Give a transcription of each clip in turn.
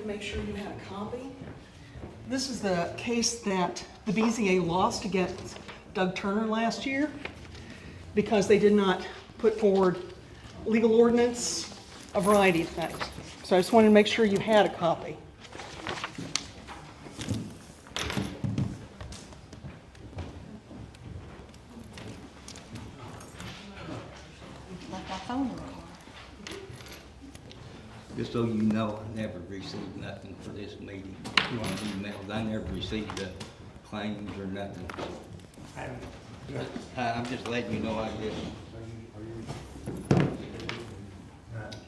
Make sure you had a copy. This is the case that the BZA lost against Doug Turner last year because they did not put forward legal ordinance, a variety of things. So I just wanted to make sure you had a copy. Left my phone in the car. Just so you know, I never received nothing for this meeting. On emails, I never received the claims or nothing. I'm just letting you know I did.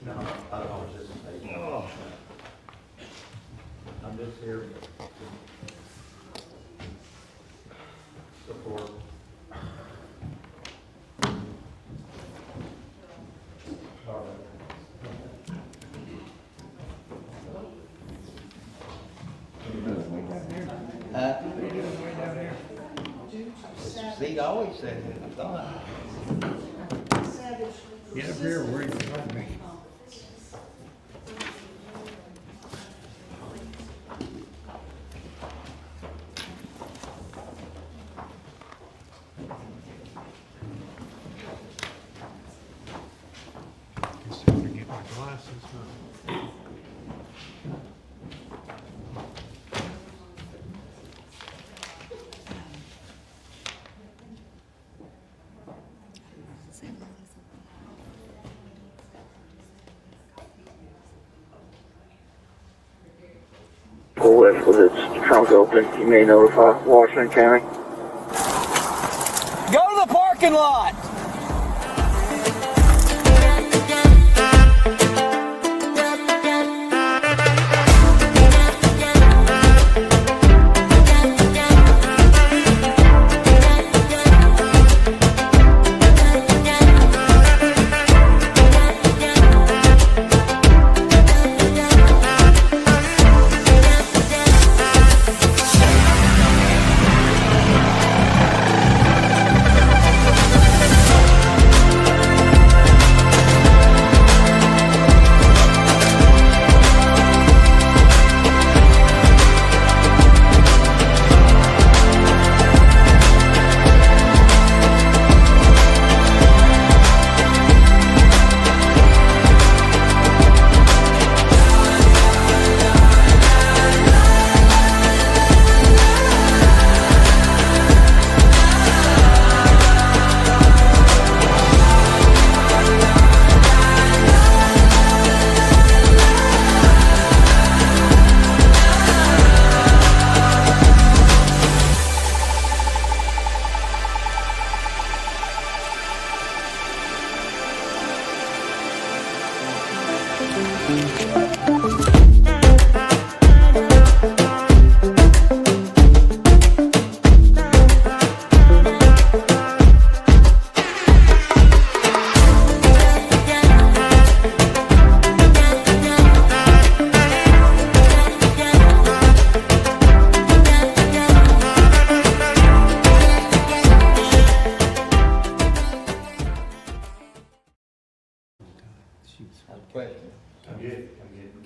No, I was just saying. Oh. I'm just here to support. See, I always said it, I thought. Get up here where you want me. Guess I'm gonna get my glasses, huh? Pull it with its trunk open. You may notify Washington County. Go to the parking lot.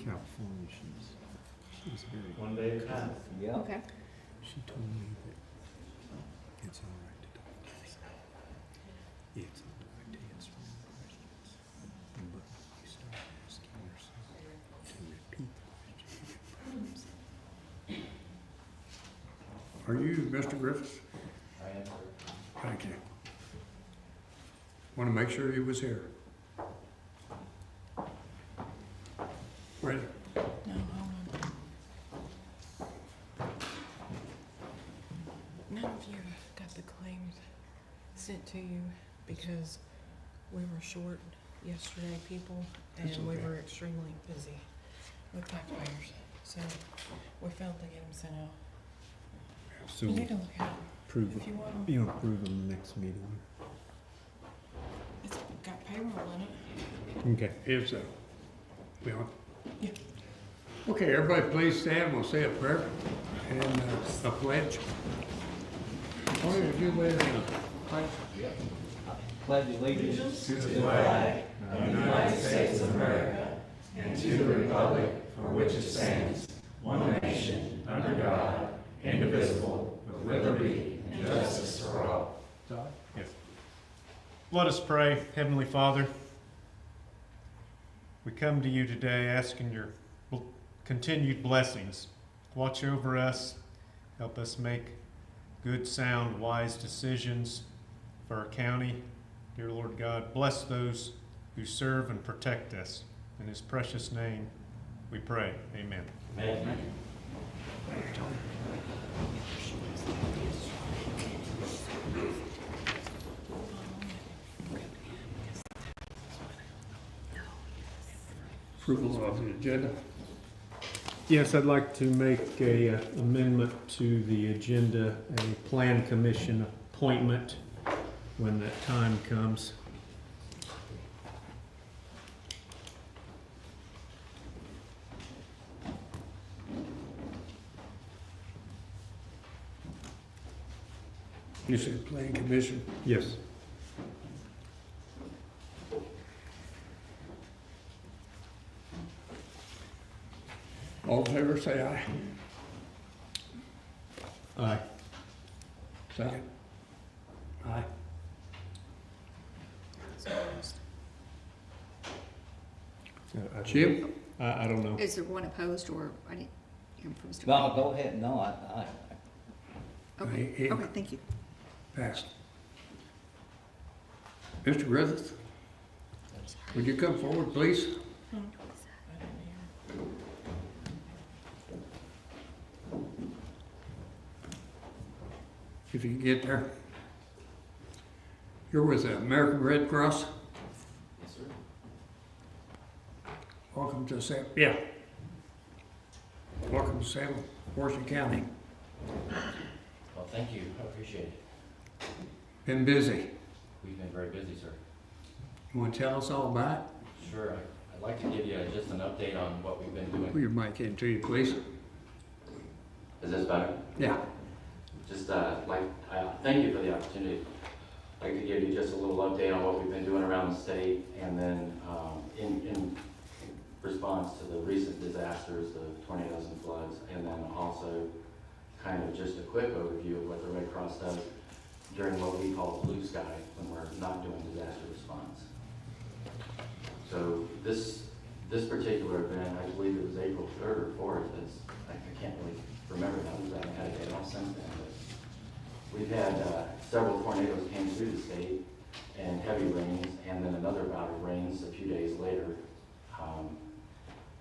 California, she was very. One day at a time. Yeah. Okay. She told me that it's all right to talk to yourself. It's all right to answer your questions. But you start asking yourself to repeat the question. Are you Mr. Griffiths? I am. Thank you. Want to make sure he was here. Ready? No, hold on. None of you got the claims sent to you because we were short yesterday, people, and That's we okay. were extremely busy with taxpayers. So we failed to get them sent out. So You need to look at them approve if you want 'em. You approve them next meeting. It's got payroll in it. Okay. Is, we on? Yeah. Okay, everybody please stand, we'll say a prayer and a pledge. What did you with pledge? Pledge allegiance To the flag of the United States of America and to the republic for which it stands, one nation, under God, indivisible, with liberty and justice for all. Yes. Let us pray. Heavenly Father, we come to you today asking your continued blessings. Watch over us. Help us make good, sound, wise decisions for our county. Dear Lord God, bless those who serve and protect us. In his precious name we pray. Amen. Approval of the agenda. Yes, I'd like to make a amendment to the agenda, a plan commission appointment when that time comes. You said Plan Commission. Yes. All in favor, say aye. Aye. Second. Aye. Chip? I don't know. Is there one opposed or I didn't hear from Mr. No, go ahead, no, I, Aye. Okay, thank you. Passed. Mr. Griffith, would you come forward, please? If you can get there. You're with the American Red Cross? Yes, sir. Welcome to Salem. Yeah. Welcome to Salem, Washington County. Well, thank you. I appreciate it. Been busy. We've been very busy, sir. You want to tell us all about it? Sure. I'd like to give you just an update on what we've been Put doing. your mic into you, please. Is this better? Yeah. Just thank you for the opportunity. I'd like to give you just a little update on what we've been doing around the state, and then in response to the recent disasters, the tornadoes and floods, and then also kind of just a quick overview of what the Red Cross does during what we call blue sky, when we're not doing disaster response. So this particular event, I believe it was April 3rd or 4th, I can't really remember that, because I haven't had a day off since then, but we've had several tornadoes came through the state, and heavy rains, and then another bout of rains a few days later,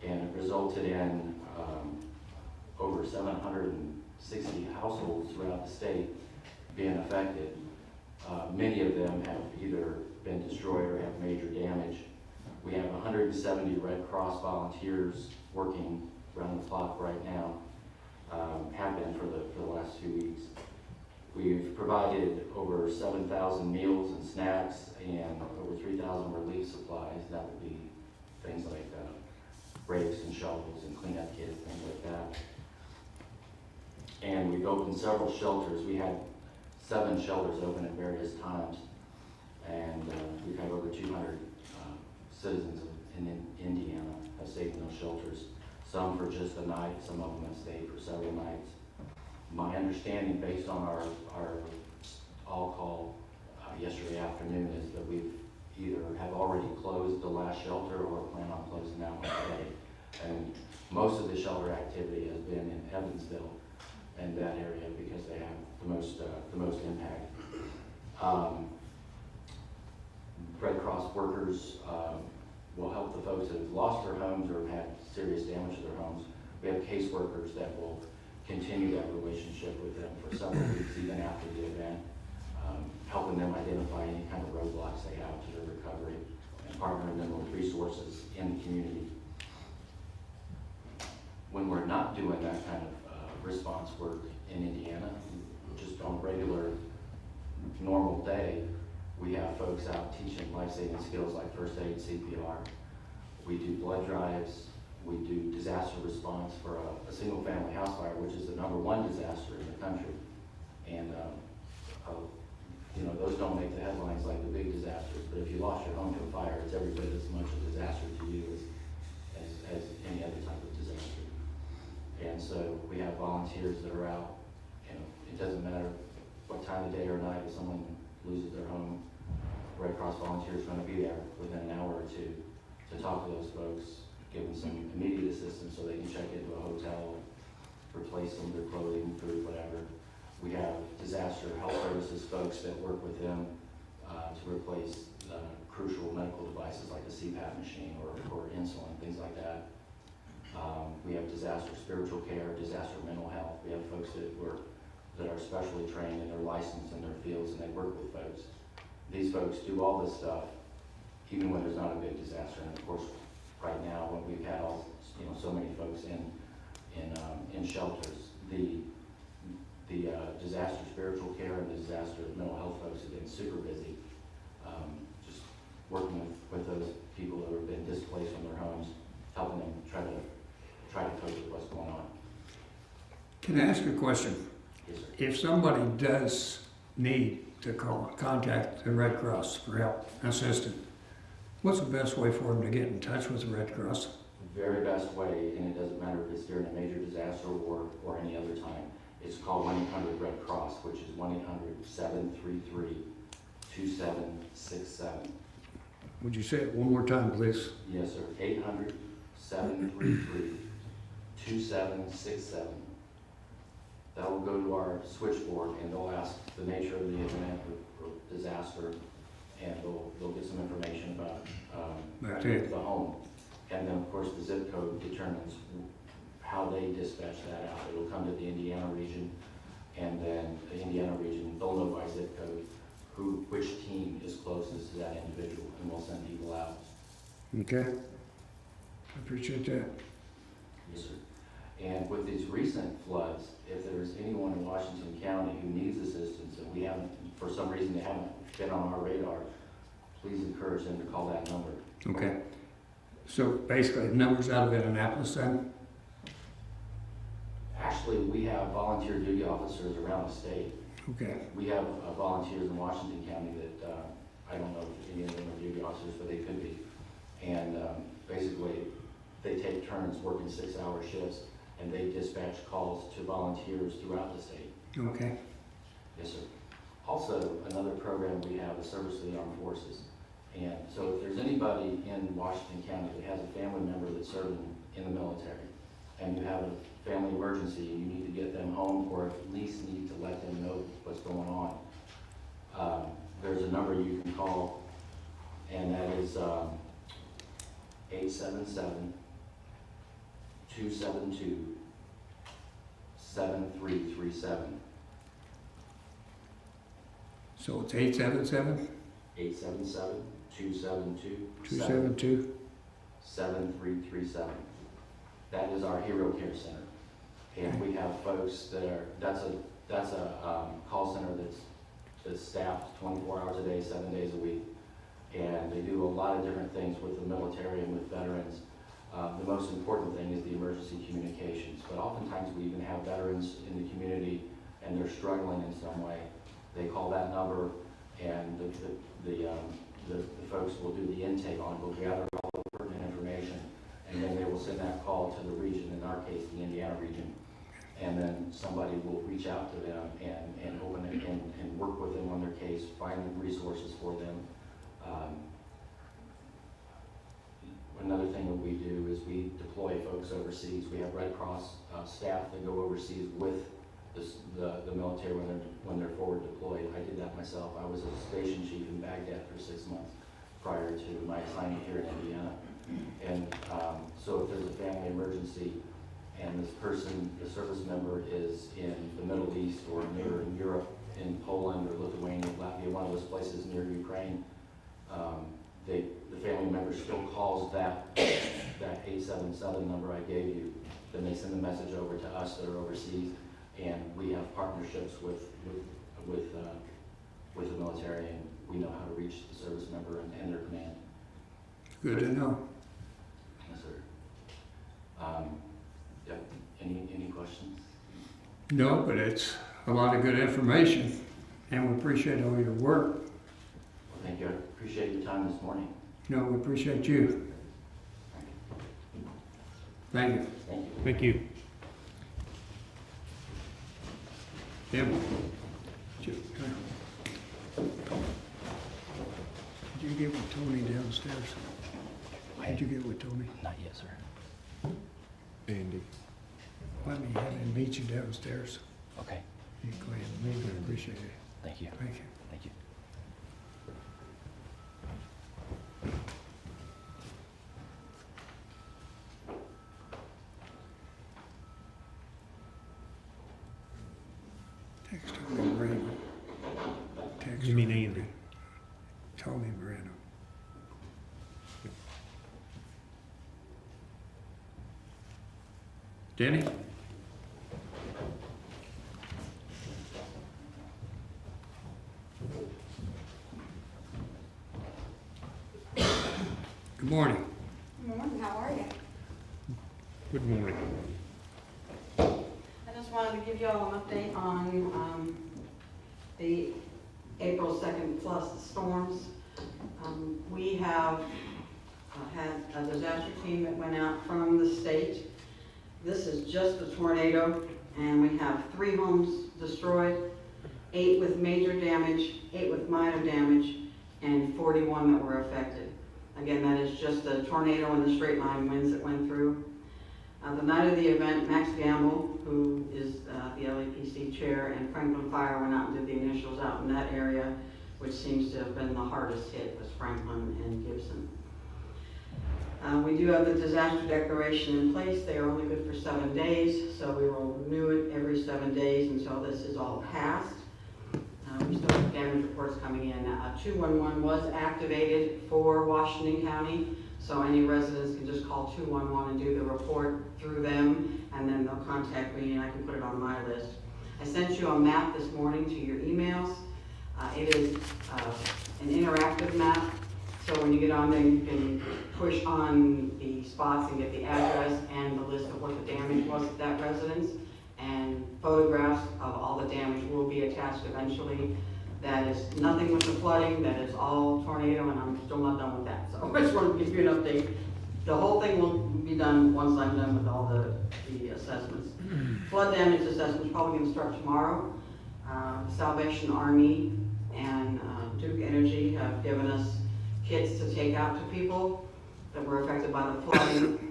and it resulted in over 760 households throughout the state being affected. Many of them have either been destroyed or have major damage. We have 170 Red Cross volunteers working around the clock right now, have been for the last 2 weeks. We've provided over 7,000 meals and snacks and over 3,000 relief supplies. That would be things like rakes and shovels and cleanup kits, things like that. And we've opened several shelters. We had 7 shelters open at various times, and we've had over 200 citizens in Indiana have stayed in those shelters. Some for just a night, some of them have stayed for several nights. My understanding, based on our all-call yesterday afternoon, is that we've either have already closed the last shelter or plan on closing that one today. And most of the shelter activity has been in Evansville and that area because they have the most impact. Red Cross workers will help the folks that have lost their homes or have had serious damage to their homes. We have caseworkers that will continue that relationship with them for several weeks, even after the event, helping them identify any kind of roadblocks they have to their recovery and partnering them with resources in the community. When we're not doing that kind of response work in Indiana, just on a regular, normal day, we have folks out teaching life-saving skills like first aid, CPR. We do blood drives. We do disaster response for a single-family house fire, which is the #1 disaster in the country. And, you know, those don't make the headlines like the big disasters, but if you lost your home to a fire, it's every bit as much a disaster to you as any other type of disaster. And so we have volunteers that are out, and it doesn't matter what time of day or night, if someone loses their home, Red Cross volunteers are gonna be there within an hour or two to talk to those folks, give them some immediate assistance so they can check into a hotel, replace some of their clothing, food, whatever. We have disaster health services folks that work with them to replace crucial medical devices like a CPAP machine or insulin, things like that. We have disaster spiritual care, disaster mental health. We have folks that are specially trained and they're licensed in their fields and they work with folks. These folks do all this stuff even when there's not a big disaster. And of course, right now when we've had so many folks in shelters, the disaster spiritual care and the disaster mental health folks have been super busy, just working with those people that have been displaced from their homes, helping them try to cope with what's going on. Can I ask a question? Yes, sir. If somebody does need to contact the Red Cross for help, assistance, what's the best way for them to get in touch with the Red Cross? The very best way, and it doesn't matter if it's during a major disaster or any other time, it's called 1-800-RED-CROSS, which is 1-800-733-2767. Would you say it one more time, please? Yes, sir. 800-733-2767. That will go to our switchboard and they'll ask the nature of the event or disaster, and they'll get some information about the home. And then of course the zip code determines how they dispatch that out. It'll come to the Indiana region, and then the Indiana region, they'll know by zip code which team is closest to that individual, and we'll send people out. Okay. I appreciate that. Yes, sir. And with these recent floods, if there's anyone in Washington County who needs assistance and we haven't, for some reason they haven't been on our radar, please encourage them to call that number. Okay. So basically, the numbers out of Indianapolis then? Actually, we have volunteer duty officers around the state. Okay. We have volunteers in Washington County that, I don't know if any of them are duty officers, but they could be. And basically, they take turns working 6-hour shifts, and they dispatch calls to volunteers throughout the state. Okay. Yes, sir. Also, another program we have is Service to the Armed Forces. And so if there's anybody in Washington County that has a family member that's serving in the military, and you have a family emergency and you need to get them home, or at least need to let them know what's going on, there's a number you can call, and that is 877-272-7337. So it's 877? 877-272-7337. 272? That is our Hero Care Center. And we have folks that's a call center that's staffed 24 hours a day, 7 days a week. And they do a lot of different things with the military and with veterans. The most important thing is the emergency communications. But oftentimes we even have veterans in the community and they're struggling in some way. They call that number, and the folks will do the intake on it. We'll gather all the pertinent information, and then they will send that call to the region, in our case, the Indiana region. And then somebody will reach out to them and open it and work with them on their case, find resources for them. Another thing that we do is we deploy folks overseas. We have Red Cross staff that go overseas with the military when they're forward deployed. I did that myself. I was a station chief in Baghdad for 6 months prior to my assignment here in Indiana. And so if there's a family emergency and this person, the service member is in the Middle East or near in Europe, in Poland or Lithuania, Latvia, one of those places near Ukraine, the family member still calls that 877 number I gave you. Then they send the message over to us that are overseas, and we have partnerships with the military, and we know how to reach the service member and their command. Good to know. Yes, sir. Yep. Any questions? No, but it's a lot of good information, and we appreciate all your work. Well, thank you. I appreciate your time this morning. No, we appreciate you. Thank you. Thank you. Thank you. Tim? Did you get with Tony downstairs? Did you get with Tony? Not yet, sir. Andy. Let me have him meet you downstairs. Okay, You go ahead and meet him. Appreciate it. thank you. Thank you. Thank you. Text Tony Brandon. Text You mean Tony Andy? Tony Brandon. Denny? Good morning. Good morning, how are you? Good morning. I just wanted to give you all an update on the April 2nd plus the storms. We have had a disaster team that went out from the state. This is just the tornado, and we have 3 homes destroyed, 8 with major damage, 8 with minor damage, and 41 that were affected. Again, that is just the tornado and the straight line winds that went through. The night of the event, Max Gamble, who is the LAPC chair, and Franklin Fire went out and did the initials out in that area, which seems to have been the hardest hit, was Franklin and Gibson. We do have the disaster declaration in place. They are only good for 7 days, so we will renew it every 7 days until this is all passed. We still have damage reports coming in. 211 was activated for Washington County, so any residents can just call 211 and do the report through them, and then they'll contact me and I can put it on my list. I sent you a map this morning to your emails. It is an interactive map, so when you get on there, you can push on the spots and get the address and the list of what the damage was at that residence. And photographs of all the damage will be attached eventually. That is nothing with the flooding, that is all tornado, and I'm still not done with that. So I just wanted to give you an update. The whole thing will be done once I'm done with all the assessments. Flood damage assessment is probably going to start tomorrow. Salvation Army and Duke Energy have given us kits to take out to people that were affected by the flooding.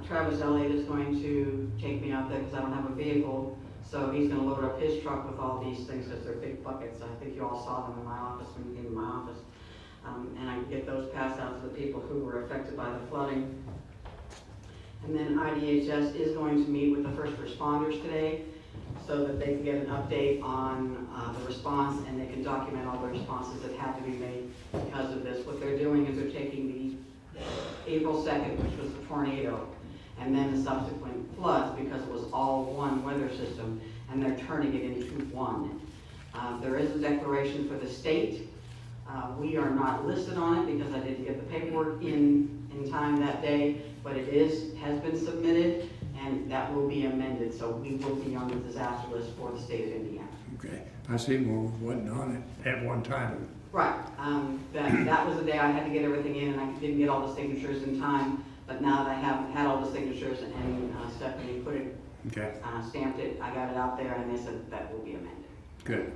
Travis Elliott is going to take me out there because I don't have a vehicle, so he's going to load up his truck with all these things because they're big buckets. I think you all saw them in my office when you came to my office. And I can get those passed out to the people who were affected by the flooding. And then IDHS is going to meet with the first responders today so that they can get an update on the response, and they can document all the responses that had to be made because of this. What they're doing is they're taking the April 2nd, which was the tornado, and then the subsequent floods, because it was all one weather system, and they're turning it into one. There is a declaration for the state. We are not listed on it because I didn't get the paperwork in time that day, but it has been submitted, and that will be amended, so we will be on the disaster list for the state of Indiana. Okay. I see one wasn't on it at one time. Right. That was the day I had to get everything in, and I didn't get all the signatures in time. But now that I have had all the signatures and Stephanie put it, Okay. stamped it, I got it out there, and they said that will be amended. Good.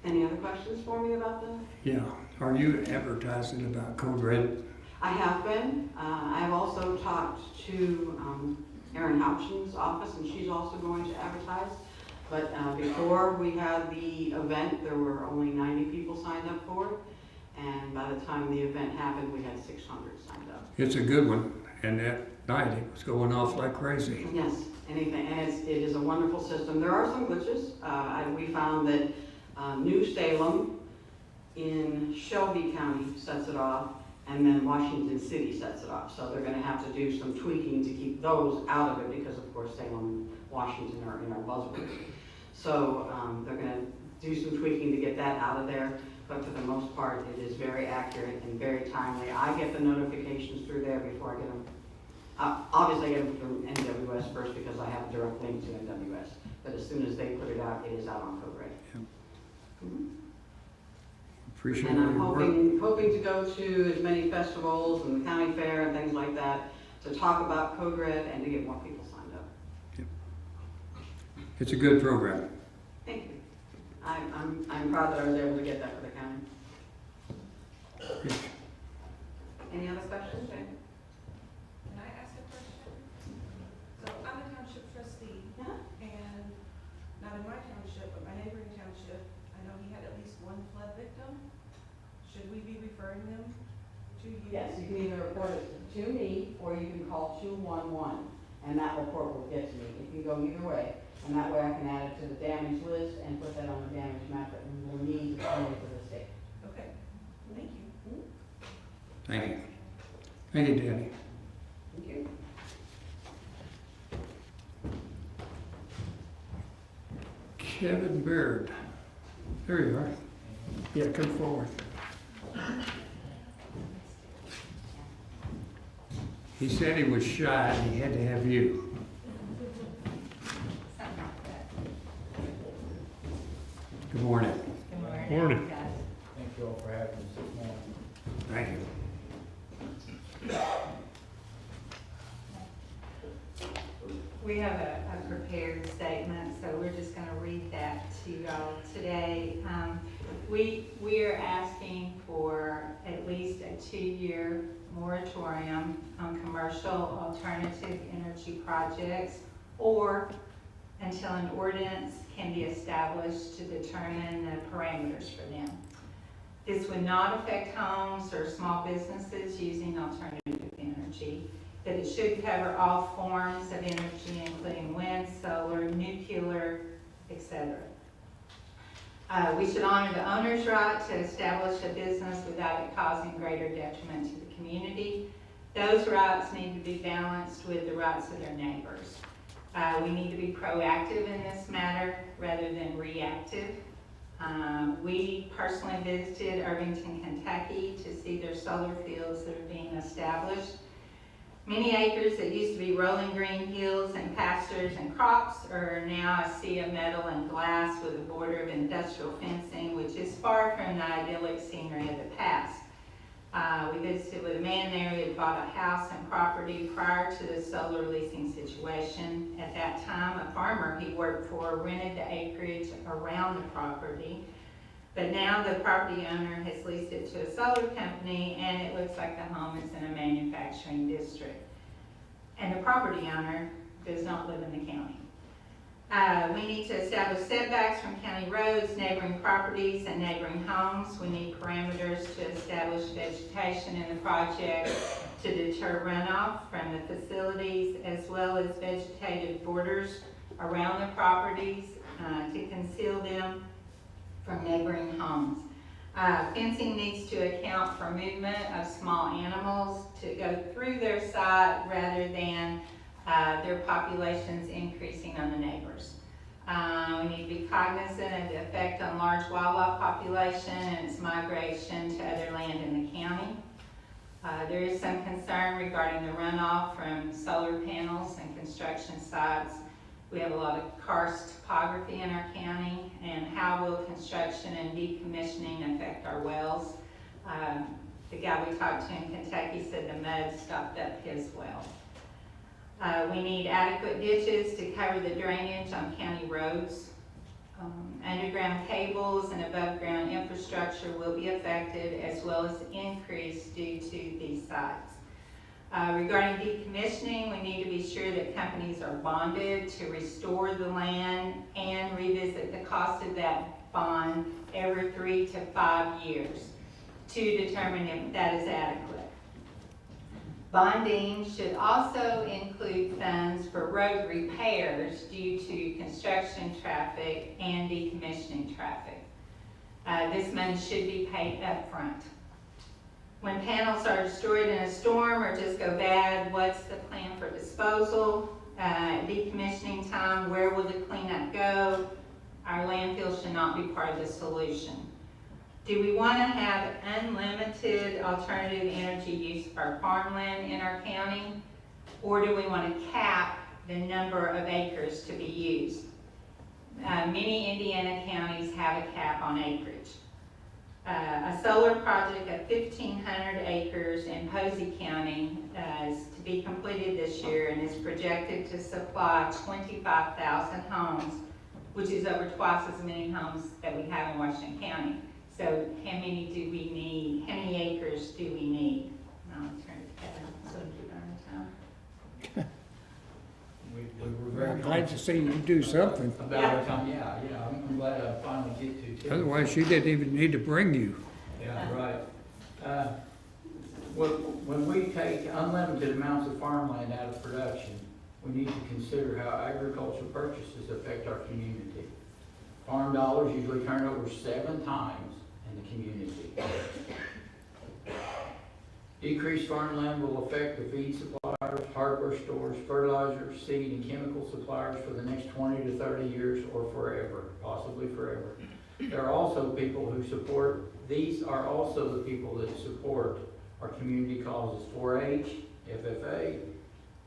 Any other questions for me about the? Yeah. Are you advertising about Code Red? I have been. I've also talked to Erin Houchin's office, and she's also going to advertise. But before we had the event, there were only 90 people signed up for it. And by the time the event happened, we had 600 signed up. It's a good one, and that night it was going off like crazy. Yes, anything, and it is a wonderful system. There are some glitches. We found that New Salem in Shelby County sets it off, and then Washington City sets it off. So they're gonna have to do some tweaking to keep those out of it, because of course Salem and Washington are in our buzzwords. So they're gonna do some tweaking to get that out of there, but for the most part, it is very accurate and very timely. I get the notifications through there before I get them. Obviously, I get them from NWS first because I have a direct link to NWS, but as soon as they put it out, it is out on Code Red. Mhm. Appreciate And I'm your work. hoping to go to as many festivals and the county fair and things like that to talk about Code Red and to get more people signed up. It's a good program. Thank you. I'm proud that I was able to get that for the county. Any other questions? Can I ask a question? So I'm a township trustee, and not in my township, but my neighboring township, I know he had at least one flood victim. Should we be referring them to you? Yes, you can either report it to me or you can call 211 and that report will get to me. It can go either way. And that way I can add it to the damage list and put that on the damage map that we will need to send to the state. Okay, thank you. Thank you. Thank you, Danny. Thank you. Kevin Baird. There you are. Yeah, come forward. He said he was shy and he had to have you. Good morning. Good morning. Morning. Thank you all for having us this morning. Thank you. We have a prepared statement, so we're just gonna read that to y'all today. We are asking for at least a 2-year moratorium on commercial alternative energy projects, or until an ordinance can be established to determine the parameters for them. This would not affect homes or small businesses using alternative energy, but it should cover all forms of energy, including wind, solar, nuclear, etc. We should honor the owner's right to establish a business without it causing greater detriment to the community. Those rights need to be balanced with the rights of their neighbors. We need to be proactive in this matter rather than reactive. We personally visited Irvington, Kentucky to see their solar fields that are being established. Many acres that used to be rolling green hills and pastures and crops are now a sea of metal and glass with a border of industrial fencing, which is far from the idyllic scenery of the past. We visited with a man there who had bought a house and property prior to the solar leasing situation. At that time, a farmer he worked for rented the acreage around the property. But now the property owner has leased it to a solar company, and it looks like the home is in a manufacturing district. And the property owner does not live in the county. We need to establish setbacks from county roads, neighboring properties, and neighboring homes. We need parameters to establish vegetation in the project to deter runoff from the facilities, as well as vegetative borders around the properties to conceal them from neighboring homes. Fencing needs to account for movement of small animals to go through their site rather than their populations increasing on the neighbors. We need to be cognizant of the effect on large wildlife population and its migration to other land in the county. There is some concern regarding the runoff from solar panels and construction sites. We have a lot of karst topography in our county, and how will construction and decommissioning affect our wells? The guy we talked to in Kentucky said the mud stopped up his well. We need adequate ditches to cover the drainage on county roads. Underground cables and above ground infrastructure will be affected, as well as increased due to these sites. Regarding decommissioning, we need to be sure that companies are bonded to restore the land and revisit the cost of that bond every 3 to 5 years to determine if that is adequate. Bonding should also include funds for road repairs due to construction traffic and decommissioning traffic. This money should be paid upfront. When panels are destroyed in a storm or just go bad, what's the plan for disposal? Decommissioning time, where will the cleanup go? Our landfill should not be part of the solution. Do we want to have unlimited alternative energy use of our farmland in our county? Or do we want to cap the number of acres to be used? Many Indiana counties have a cap on acreage. A solar project of 1,500 acres in Posey County is to be completed this year and is projected to supply 25,000 homes, which is over twice as many homes that we have in Washington County. So how many do we need? How many acres do we need? I'll turn it to Kevin, so keep on time. We were very Glad to see you do something. about it. Yeah, I'm glad I finally get to. Otherwise, she didn't even need to bring you. Yeah, right. When we take unlimited amounts of farmland out of production, we need to consider how agricultural purchases affect our community. Farm dollars usually turn over 7 times in the community. Decreased farmland will affect the feed suppliers, hardware stores, fertilizer, seed, and chemical suppliers for the next 20 to 30 years or forever, possibly forever. There are also people who support, these are also the people that support our community causes, 4-H, FFA,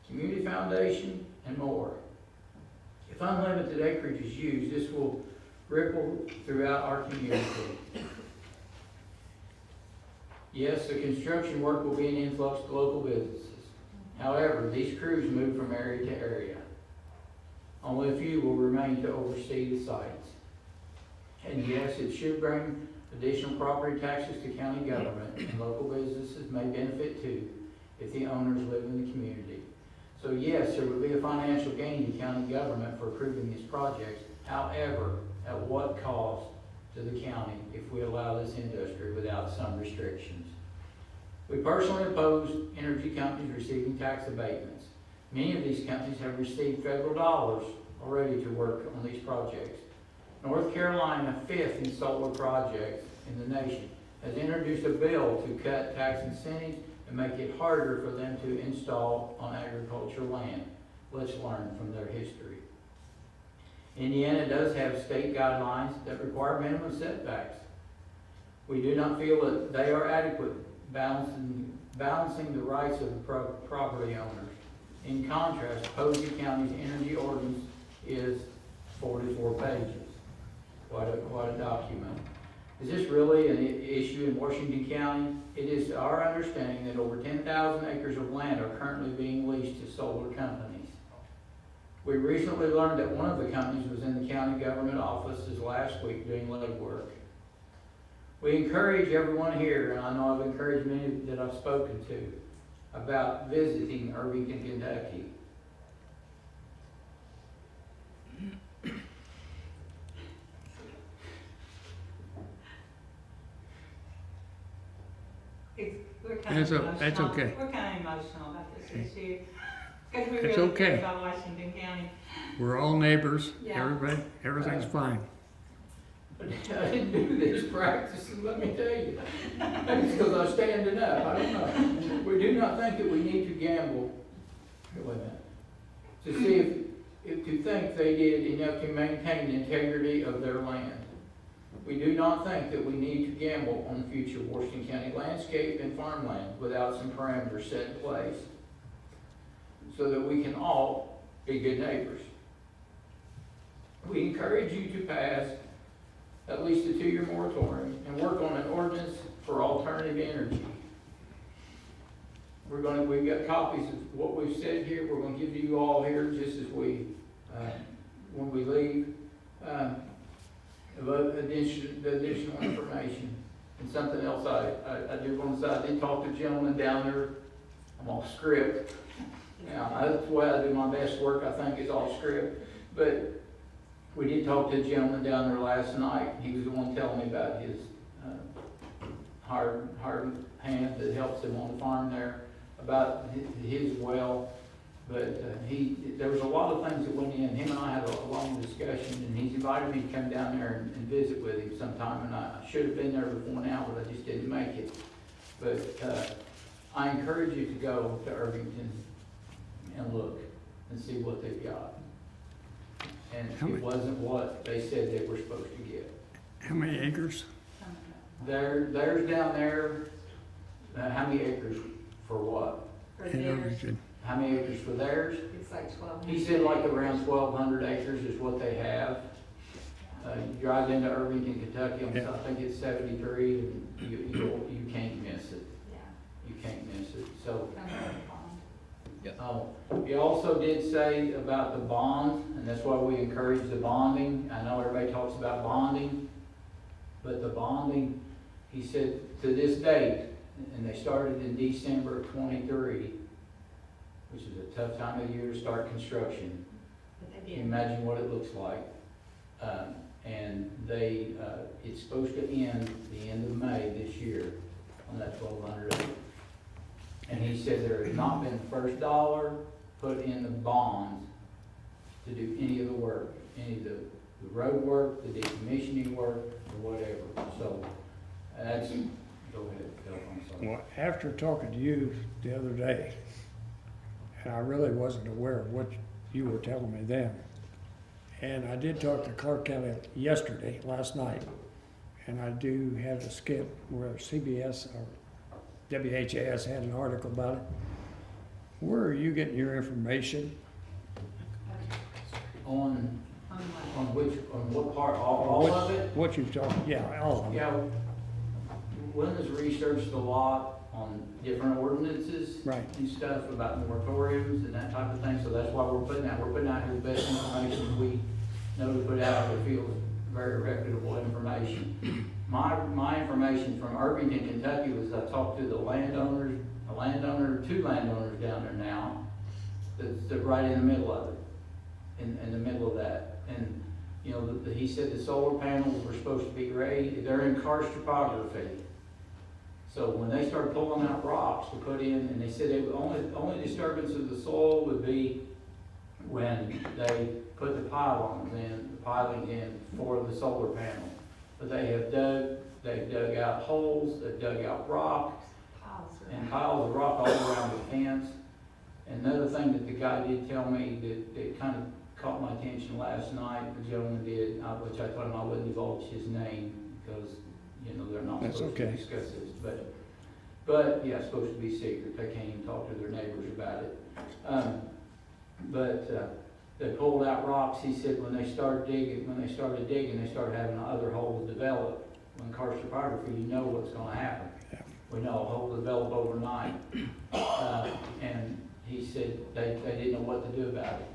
Community Foundation, and more. If unlimited acreage is used, this will ripple throughout our community. Yes, the construction work will be an influx to local businesses. However, these crews move from area to area. Only a few will remain to oversee the sites. And yes, it should bring additional property taxes to county government, and local businesses may benefit too if the owners live in the community. So yes, there would be a financial gain to county government for approving these projects. However, at what cost to the county if we allow this industry without some restrictions? We personally oppose energy companies receiving tax abatements. Many of these companies have received federal dollars already to work on these projects. North Carolina, 5th in solar projects in the nation, has introduced a bill to cut tax incentives and make it harder for them to install on agricultural land. Let's learn from their history. Indiana does have state guidelines that require minimum setbacks. We do not feel that they are adequate balancing the rights of the property owners. In contrast, Posey County's energy ordinance is 44 pages. What a document. Is this really an issue in Washington County? It is our understanding that over 10,000 acres of land are currently being leased to solar companies. We recently learned that one of the companies was in the county government offices last week doing legwork. We encourage everyone here, and I know I've encouraged many that I've spoken to, about visiting Irvington, Kentucky. We're kind of emotional. That's okay. We're kind of emotional about this issue because we It's really okay. care about Washington County. We're all neighbors. Yeah. Everything's fine. I didn't do these practices, let me tell you. Maybe it's because I was standing up, I don't know. We do not think that we need to gamble, wait a minute, to see if to think they did enough to maintain the integrity of their land. We do not think that we need to gamble on the future of Washington County landscape and farmland without some parameters set in place so that we can all be good neighbors. We encourage you to pass at least a 2-year moratorium and work on an ordinance for alternative energy. We've got copies of what we've said here. We're going to give you all here just as we, when we leave, additional information. And something else I do want to say, I did talk to a gentleman down there. I'm off script. Now, that's the way I do my best work, I think, is off script. But we did talk to a gentleman down there last night. He was the one telling me about his hard hand that helps him on the farm there about his well. But there was a lot of things that went in. Him and I had a long discussion, and he's invited me to come down there and visit with him sometime. And I should have been there before now, but I just didn't make it. But I encourage you to go to Irvington and look and see what they've got. And it wasn't what they said they were supposed to get. How many acres? There's down there, how many acres for what? For In theirs, Irvington. How many acres for theirs? it's like 1,200. He said like around 1,200 acres is what they have. You drive into Irvington, Kentucky, Yeah. I think it's 73, and you can't miss it. Yeah. You can't miss it, so. Come to the farm. He also did say about the bond, and that's why we encourage the bonding. I know everybody talks about bonding, but the bonding, he said to this date, and they started in December of '23, which is a tough time of year to start construction. But they Can you did. imagine what it looks like? And it's supposed to end the end of May this year on that 1,200 acres. And he said there has not been the first dollar put in the bonds to do any of the work, any of the road work, the decommissioning work, or whatever. So that's, go ahead, Phil, I'm sorry. Well, after talking to you the other day, and I really wasn't aware of what you were telling me then, and I did talk to Clark County last night, and I do have a skit where CBS or WHAS had an article about it. Where are you getting your information? On On what? on what part, all of it? What you've talked, yeah, all of it. Yeah, Linda's researched a lot on different ordinances. Right. And stuff about moratoriums and that type of thing, so that's why we're putting out here the best information we know to put out, we feel is very reputable information. My information from Irvington, Kentucky was I talked to the landowners, two landowners down there now, that's right in the middle of it, in the middle of that. And, you know, he said the solar panels were supposed to be ready, they're in karst topography. So when they started pulling out rocks to put in, and they said the only disturbance of the soil would be when they put the pilings in for the solar panel. But they've dug out holes, they've dug out rock, and piles of rock all around the fence. And another thing that the guy did tell me that kind of caught my attention last night, the gentleman did, which I told him I wouldn't divulge his name, because, you know, they're not That's supposed to okay. discuss this, but yeah, it's supposed to be secret, they can't even talk to their neighbors about it. They pulled out rocks, he said when they started digging, they started having other holes develop. When karst topography, you know what's gonna happen. Yeah. We know a hole develop overnight. And he said they didn't know what to do about it,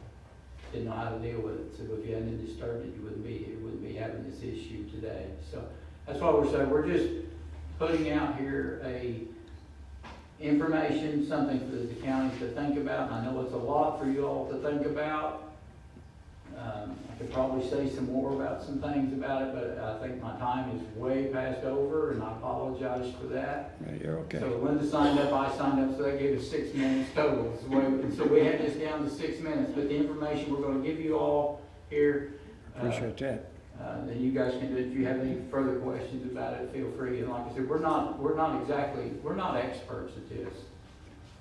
didn't know how to deal with it. So if you hadn't disturbed it, you wouldn't be here, wouldn't be having this issue today. So that's why we're saying, we're just putting out here information, something for the counties to think about. And I know it's a lot for you all to think about. I could probably say some more about some things about it, but I think my time is way past over, and I apologize for that. Right, you're okay. So Linda signed up, I signed up, so that gave us 6 minutes total. So we had this down to 6 minutes, but the information we're gonna give you all here. Appreciate that. Then you guys can do it. If you have any further questions about it, feel free. And like I said, we're not experts at this.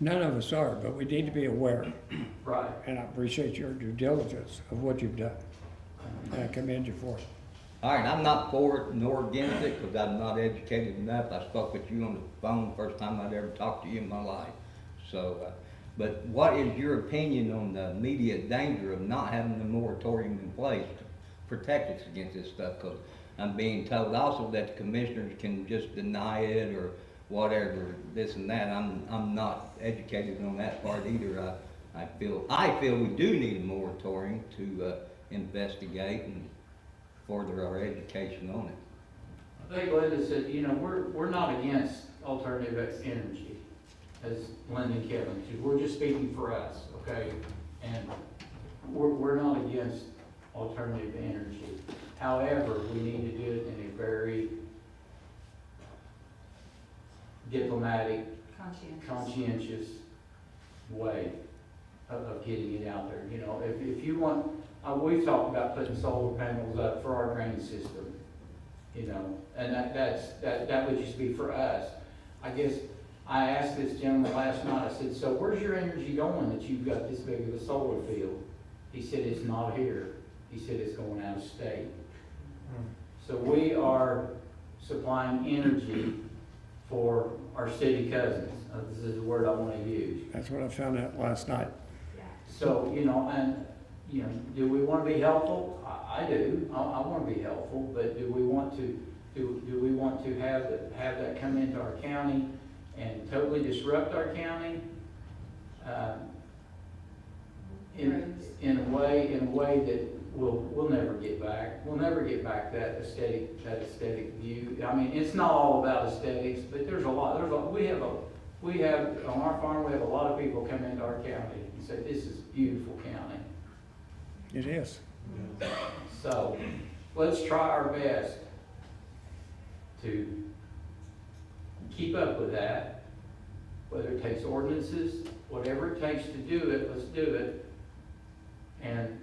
None of us are, but we need to be aware, Right. and I appreciate your due diligence of what you've done. And I commend you for it. All right, I'm not for it nor against it, because I'm not educated enough. I spoke with you on the phone the first time I'd ever talked to you in my life. So, but what is your opinion on the immediate danger of not having the moratorium in place to protect us against this stuff? Because I'm being told also that the commissioners can just deny it or whatever, this and that. I'm not educated on that part either. I feel we do need a moratorium to investigate and further our education on it. I think Linda said, you know, we're not against alternative energy, as Linda and Kevin said. We're just speaking for us, okay? And we're not against alternative energy. However, we need to do it in a very diplomatic, Conscientious. conscientious way of getting it out there. You know, if you want, we've talked about putting solar panels up for our drainage system, you know, and that would just be for us. I guess I asked this gentleman last night, I said, so where's your energy going that you've got this big of a solar field? He said, it's not here. He said, it's going out of state. So we are supplying energy for our city cousins. This is the word I want to use. That's what I found out last night. So, you know, and, you know, do we want to be helpful? I do. I want to be helpful, but do we want to have that come into our county and totally disrupt our county? In a way that we'll never get back. We'll never get back that aesthetic view. I mean, it's not all about aesthetics, but we have on our farm, we have a lot of people come into our county and say, this is a beautiful county. It is. So, let's try our best to keep up with that, whether it takes ordinances, whatever it takes to do it, let's do it. And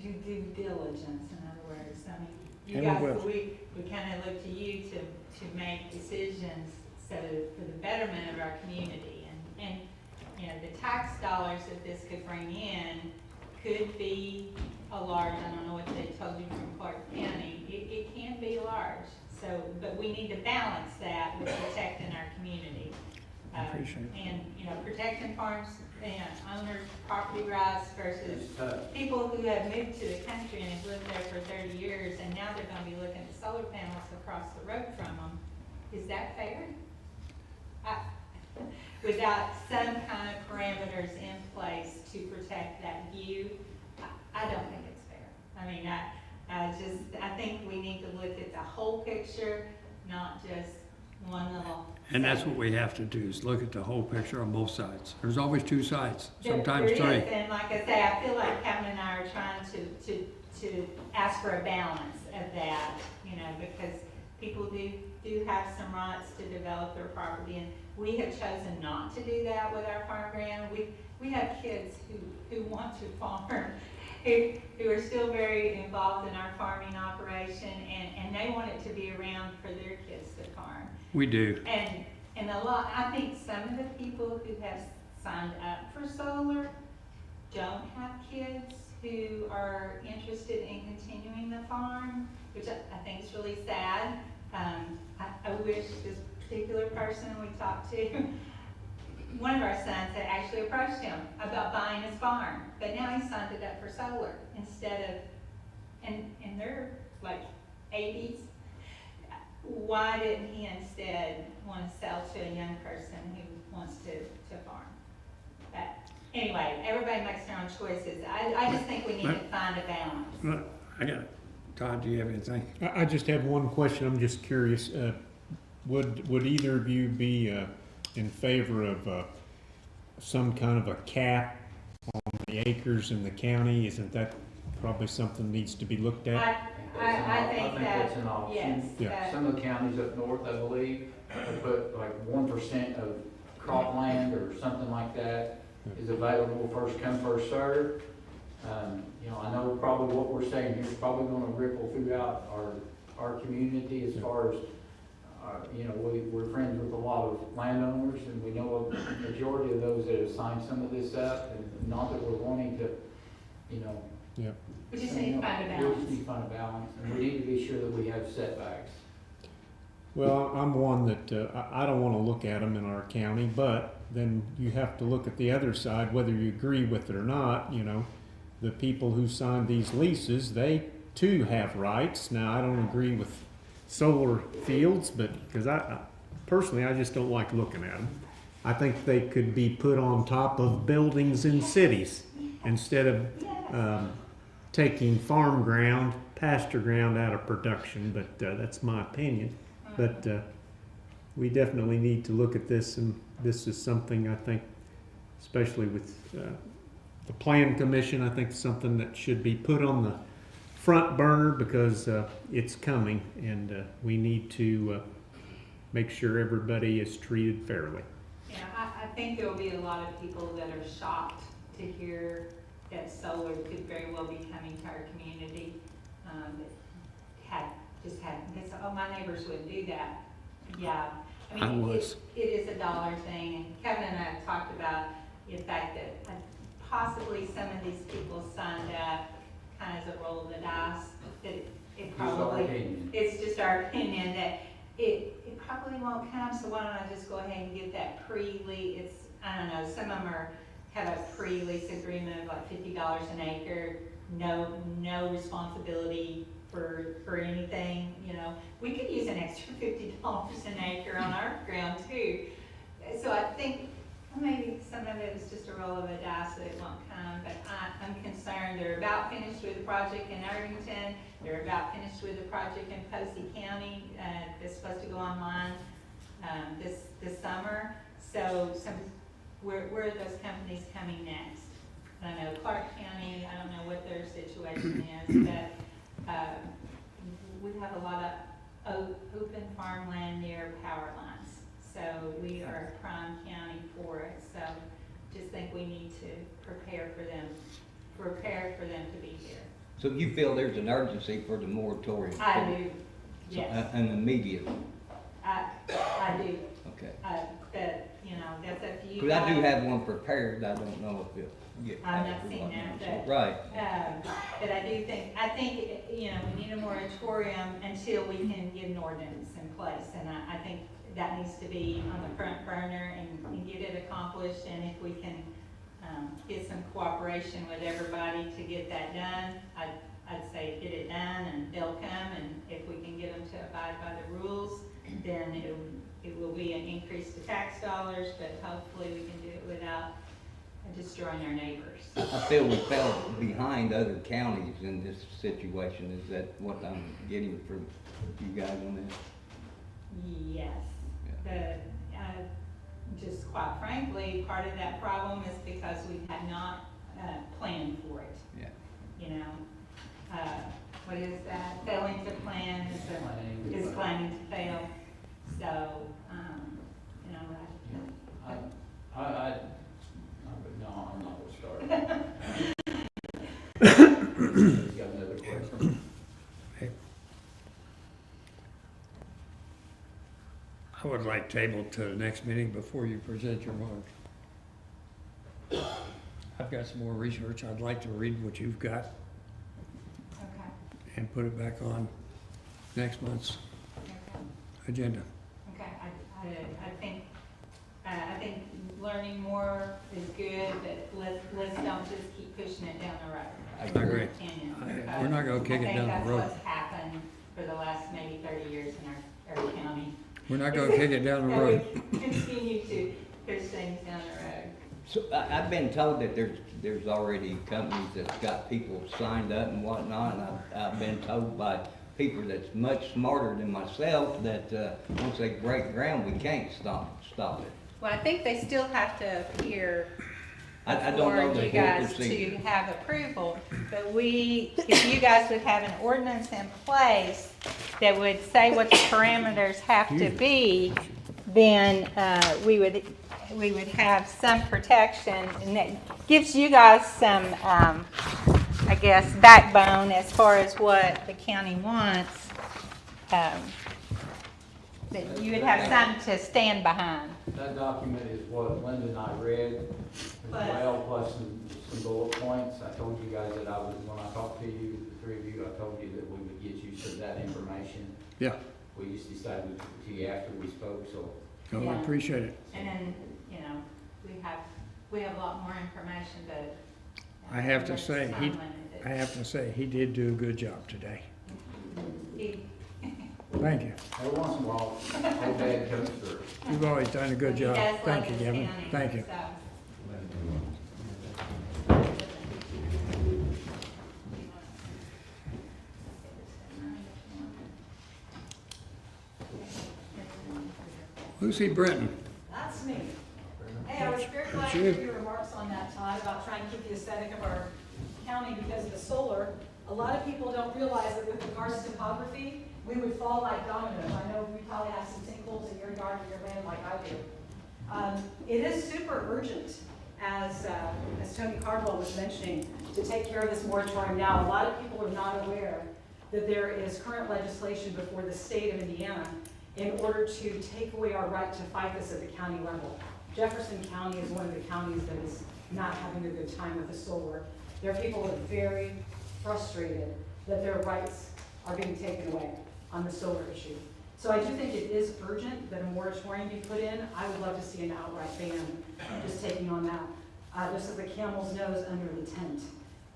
Do due diligence, in other words. I mean, you And guys, we will. we kind of look to you to make decisions so for the betterment of our community. And, you know, the tax dollars that this could bring in could be a large, I don't know what they told you from Clark County, it can be large. So, but we need to balance that with protecting our community. Appreciate it. And, you know, protecting farms, you know, owners' property rights versus people who have moved to the country and have lived there for 30 years and now they're gonna be looking at solar panels across the road from them. Is that fair? Without some kind of parameters in place to protect that view, I don't think it's fair. I mean, I think we need to look at the whole picture, not just one little. And that's what we have to do, is look at the whole picture on both sides. There's always two sides, sometimes There three. is, and like I say, I feel like Kevin and I are trying to ask for a balance of that, you know, because people do have some rights to develop their property, and we have chosen not to do that with our farm ground. We have kids who want to farm, who are still very involved in our farming operation, and they want it to be around for their kids to farm. We do. And I think some of the people who have signed up for solar don't have kids who are interested in continuing the farm, which I think is really sad. I wish this particular person we talked to, one of our sons had actually approached him about buying his farm, but now he signed it up for solar instead of, and they're like 80s. Why didn't he instead want to sell to a young person who wants to farm? But anyway, everybody makes their own choices. I just think we need to find a balance. Look, I got it. Todd, do you have anything? I just have one question. I'm just curious. Would either of you be in favor of some kind of a cap on the acres in the county? Isn't that probably something that needs to be looked at? I think that, that's an option. yes. Yeah. that- Some of the counties up north, I believe, have put like 1% of cropland or something like that is available, first come, first served. You know, I know probably what we're saying here is probably gonna ripple throughout our community as far as, you know, we're friends with a lot of landowners, and we know a majority of those that have signed some of this up, and not that we're wanting to, you know. Yeah. We just need to find a We just balance. need to find a balance, and we need to be sure that we have setbacks. Well, I'm one that I don't want to look at them in our county, but then you have to look at the other side, whether you agree with it or not. You know, the people who signed these leases, they too have rights. Now, I don't agree with solar fields, but because I personally, I just don't like looking at them. I think they could be put on top of buildings in cities instead of taking farm ground, pasture ground out of production, but that's my opinion. But we definitely need to look at this, and this is something I think, especially with the Plan Commission, I think something that should be put on the front burner because it's coming, and we need to make sure everybody is treated fairly. Yeah, I think there will be a lot of people that are shocked to hear that solar could very well be coming to our community. They said, oh, my neighbors wouldn't do that. Yeah, I I mean, was. it is a dollar thing, and Kevin and I have talked about the fact that possibly some of these people signed up kind of as a roll of the dice, that it probably, it's just our opinion that it probably won't come, so why don't I just go ahead and get that pre-lease, I don't know, some of them have a pre-lease agreement of like $50 an acre, no responsibility for anything, you know. We could use an extra $50 an acre on our ground too. So I think maybe some of it is just a roll of a dice that it won't come, but I'm concerned. They're about finished with the project in Irvington. They're about finished with the project in Posey County. It's supposed to go online this summer. So where are those companies coming next? I don't know, Clark County, I don't know what their situation is, but we have a lot of open farmland near power lines. So we are a prime county for it. So just think we need to prepare for them to be here. So you feel there's an urgency for the moratorium? I do, So, yes. an immediate, I do. okay. But, you know, that's up to you. Because I do guys. have one prepared, I don't know if it'll get. I've not passed or seen whatnot. that, So, right. But I think, you know, we need a moratorium until we can get an ordinance in place. And I think that needs to be on the front burner and get it accomplished. And if we can get some cooperation with everybody to get that done, I'd say get it done and they'll come. And if we can get them to abide by the rules, then it will be an increase to tax dollars, but hopefully we can do it without destroying our neighbors. I feel we fell behind other counties in this situation. Is that what I'm getting from you guys on this? Yes, but just quite frankly, part of that problem is because we had not planned for it. Yeah. You know, what is that? Failing to plan is planning to fail. So, you know, No, I'm not gonna start. You got another question? I would like table to the next meeting before you present your vote. I've got some more research. I'd like to read what you've got okay. and put it back on next month's agenda. Okay, I think learning more is good, but let's don't just keep pushing it down the road. I agree. Opinion, We're not gonna kick it down the road. I think that's what's happened for the last maybe 30 years in our county. We're not gonna kick it down the And road. we continue to push things down the road. So I've been told that there's already companies that's got people signed up and whatnot, and I've been told by people that's much smarter than myself that once they break ground, we can't stop it. Well, I think they still have to appear I don't know for the you whole guys to procedure. have approval, but if you guys would have an ordinance in place that would say what the parameters have to be, then we would have some protection, and that gives you guys some, I guess, backbone as far as what the county wants. That you would have something to stand behind. That document is what Linda and I read as well, plus some bullet points. I told you guys that when I talked to you, the three of you, I told you that we would get you some of that information. Yeah, We just decided to give it to you after we spoke, so. no, I Yeah. appreciate it. And then, you know, we have a lot more information, but. I have to say, time limited. he did do a good job today. He- Thank you. Every once in a while, old dad comes through. You've always done a good he job. does love Thank you, his Kevin. county, Thank you. so. Lucy Britton. That's me. Hey, I was very glad to hear your remarks on that, Todd, about trying to keep the aesthetic of our county because of the solar. A lot of people don't realize that with the karst topography, we would fall like dominoes. I know we probably have some sinkholes in your yard or your land like I do. It is super urgent, as Tony Cardwell was mentioning, to take care of this moratorium now. A lot of people are not aware that there is current legislation before the state of Indiana in order to take away our right to fight this at the county level. Jefferson County is one of the counties that is not having a good time with the solar. There are people who are very frustrated that their rights are being taken away on the solar issue. So I do think it is urgent that a moratorium be put in. I would love to see an outright ban just taking on that, just as the camel's nose under the tent.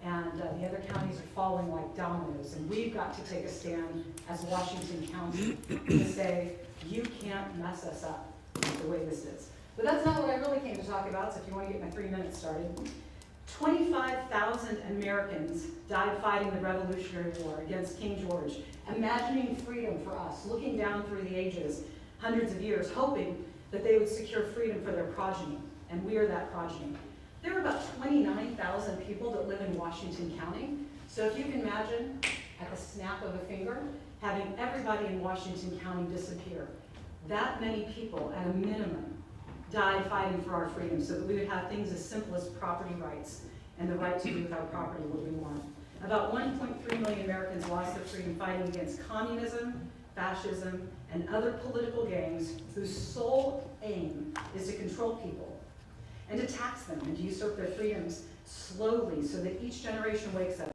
And the other counties are falling like dominoes. And we've got to take a stand as Washington County to say, you can't mess us up the way this is. But that's not what I really came to talk about, so if you want to get my 3 minutes started. 25,000 Americans died fighting the Revolutionary War against King George, imagining freedom for us, looking down through the ages, hundreds of years, hoping that they would secure freedom for their progeny, and we are that progeny. There are about 29,000 people that live in Washington County, so if you can imagine, at the snap of a finger, having everybody in Washington County disappear. That many people, at a minimum, died fighting for our freedom so that we would have things as simple as property rights and the right to do with our property what we want. About 1.3 million Americans lost their freedom fighting against communism, fascism, and other political gangs whose sole aim is to control people and to tax them and to usurp their freedoms slowly so that each generation wakes up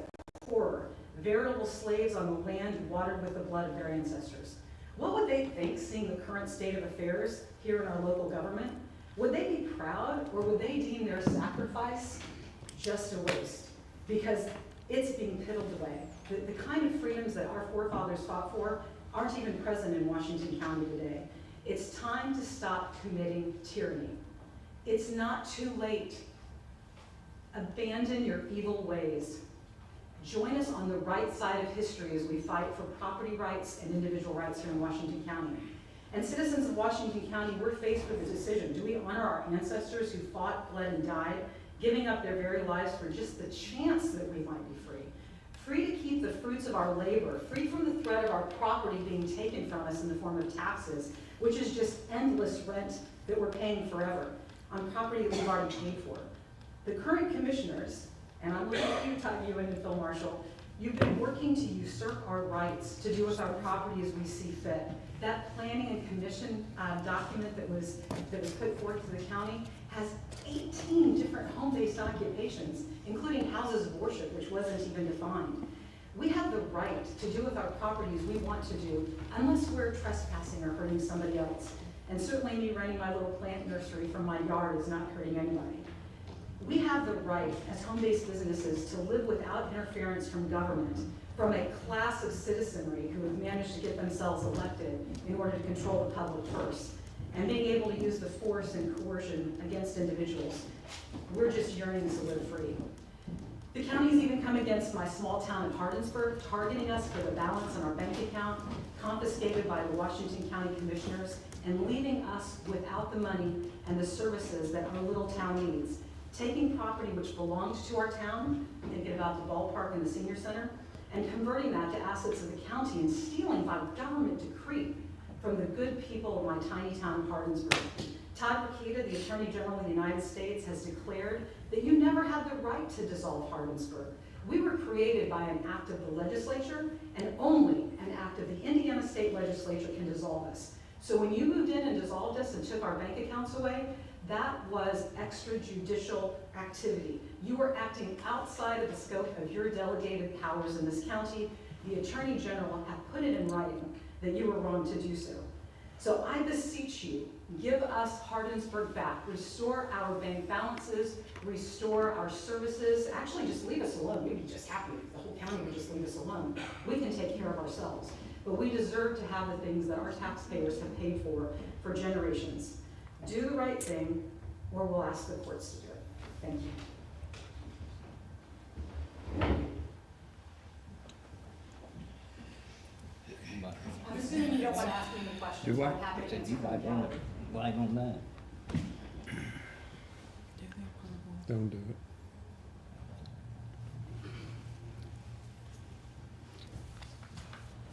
poorer, veritable slaves on the land watered with the blood of their ancestors. What would they think seeing the current state of affairs here in our local government? Would they be proud, or would they deem their sacrifice just a waste? Because it's being piddled away. The kind of freedoms that our forefathers fought for aren't even present in Washington County today. It's time to stop committing tyranny. It's not too late. Abandon your evil ways. Join us on the right side of history as we fight for property rights and individual rights here in Washington County. And citizens of Washington County, we're faced with a decision. Do we honor our ancestors who fought, bled, and died, giving up their very lives for just the chance that we might be free? Free to keep the fruits of our labor, free from the threat of our property being taken from us in the form of taxes, which is just endless rent that we're paying forever on property that we've already paid for. The current commissioners, and I'm looking at you, Todd Ewan and Phil Marshall, you've been working to usurp our rights to do with our property as we see fit. That planning and commission document that was put forth to the county has 18 different home-based occupations, including houses of worship, which wasn't even defined. We have the right to do with our properties we want to do, unless we're trespassing or hurting somebody else. And certainly me running my little plant nursery from my yard is not hurting anybody. We have the right, as home-based businesses, to live without interference from government, from a class of citizenry who have managed to get themselves elected in order to control the public purse, and being able to use the force and coercion against individuals. We're just yearning to live free. The county's even come against my small town of Hardinsburg, targeting us for the balance in our bank account, confiscated by the Washington County Commissioners, and leaving us without the money and the services that our little town needs. Taking property which belonged to our town, thinking about the ballpark and the senior center, and converting that to assets of the county and stealing by government decree from the good people of my tiny town of Hardinsburg. Todd Rokita, the Attorney General of the United States, has declared that you never had the right to dissolve Hardinsburg. We were created by an act of the legislature, and only an act of the Indiana State Legislature can dissolve us. So when you moved in and dissolved us and took our bank accounts away, that was extrajudicial activity. You were acting outside of the scope of your delegated powers in this county. The Attorney General had put it in writing that you were wrong to do so. So I beseech you, give us Hardinsburg back. Restore our bank balances, restore our services. Actually, just leave us alone. We'd be just happy if the whole county would just leave us alone. We can take care of ourselves. But we deserve to have the things that our taxpayers have paid for generations. Do the right thing, or we'll ask the courts to do it. Thank you. I'm assuming you don't want to ask me any questions. Do I? I'm happy to answer You might them. want to flag on that. Do the approval. Don't do it.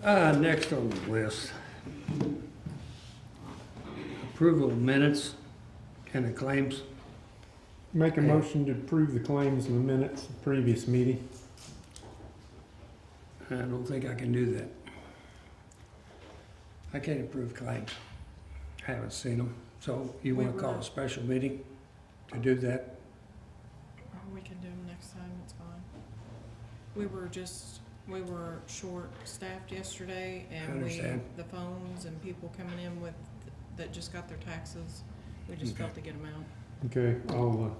Next on the list. Approval of minutes and the claims. Make a motion to approve the claims in the minutes of previous meeting. I don't think I can do that. I can't approve claims. Haven't seen them. So you want to call a special meeting to do that? Or we can do them next time, it's fine. We were short-staffed yesterday, I and understand. the phones and people coming in with, that just got their taxes, we just Okay. felt to get them out. Okay, I'll,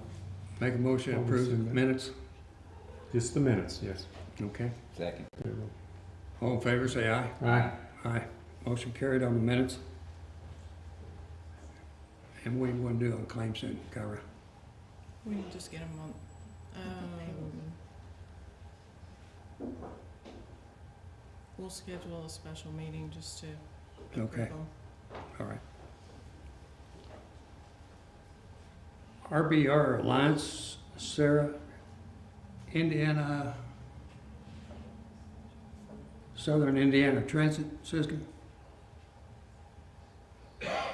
Make a motion to I'll approve the rescind that. minutes? just the minutes, yes. Okay. Second. All in favor, say aye. Aye. Aye. Motion carried on the minutes. And what do you want to do on claims then, Kyra? We can just get them on, we'll schedule a special meeting just to Okay. approve them. All right. RBR Alliance, Sarah, Indiana, Southern Indiana Transit System,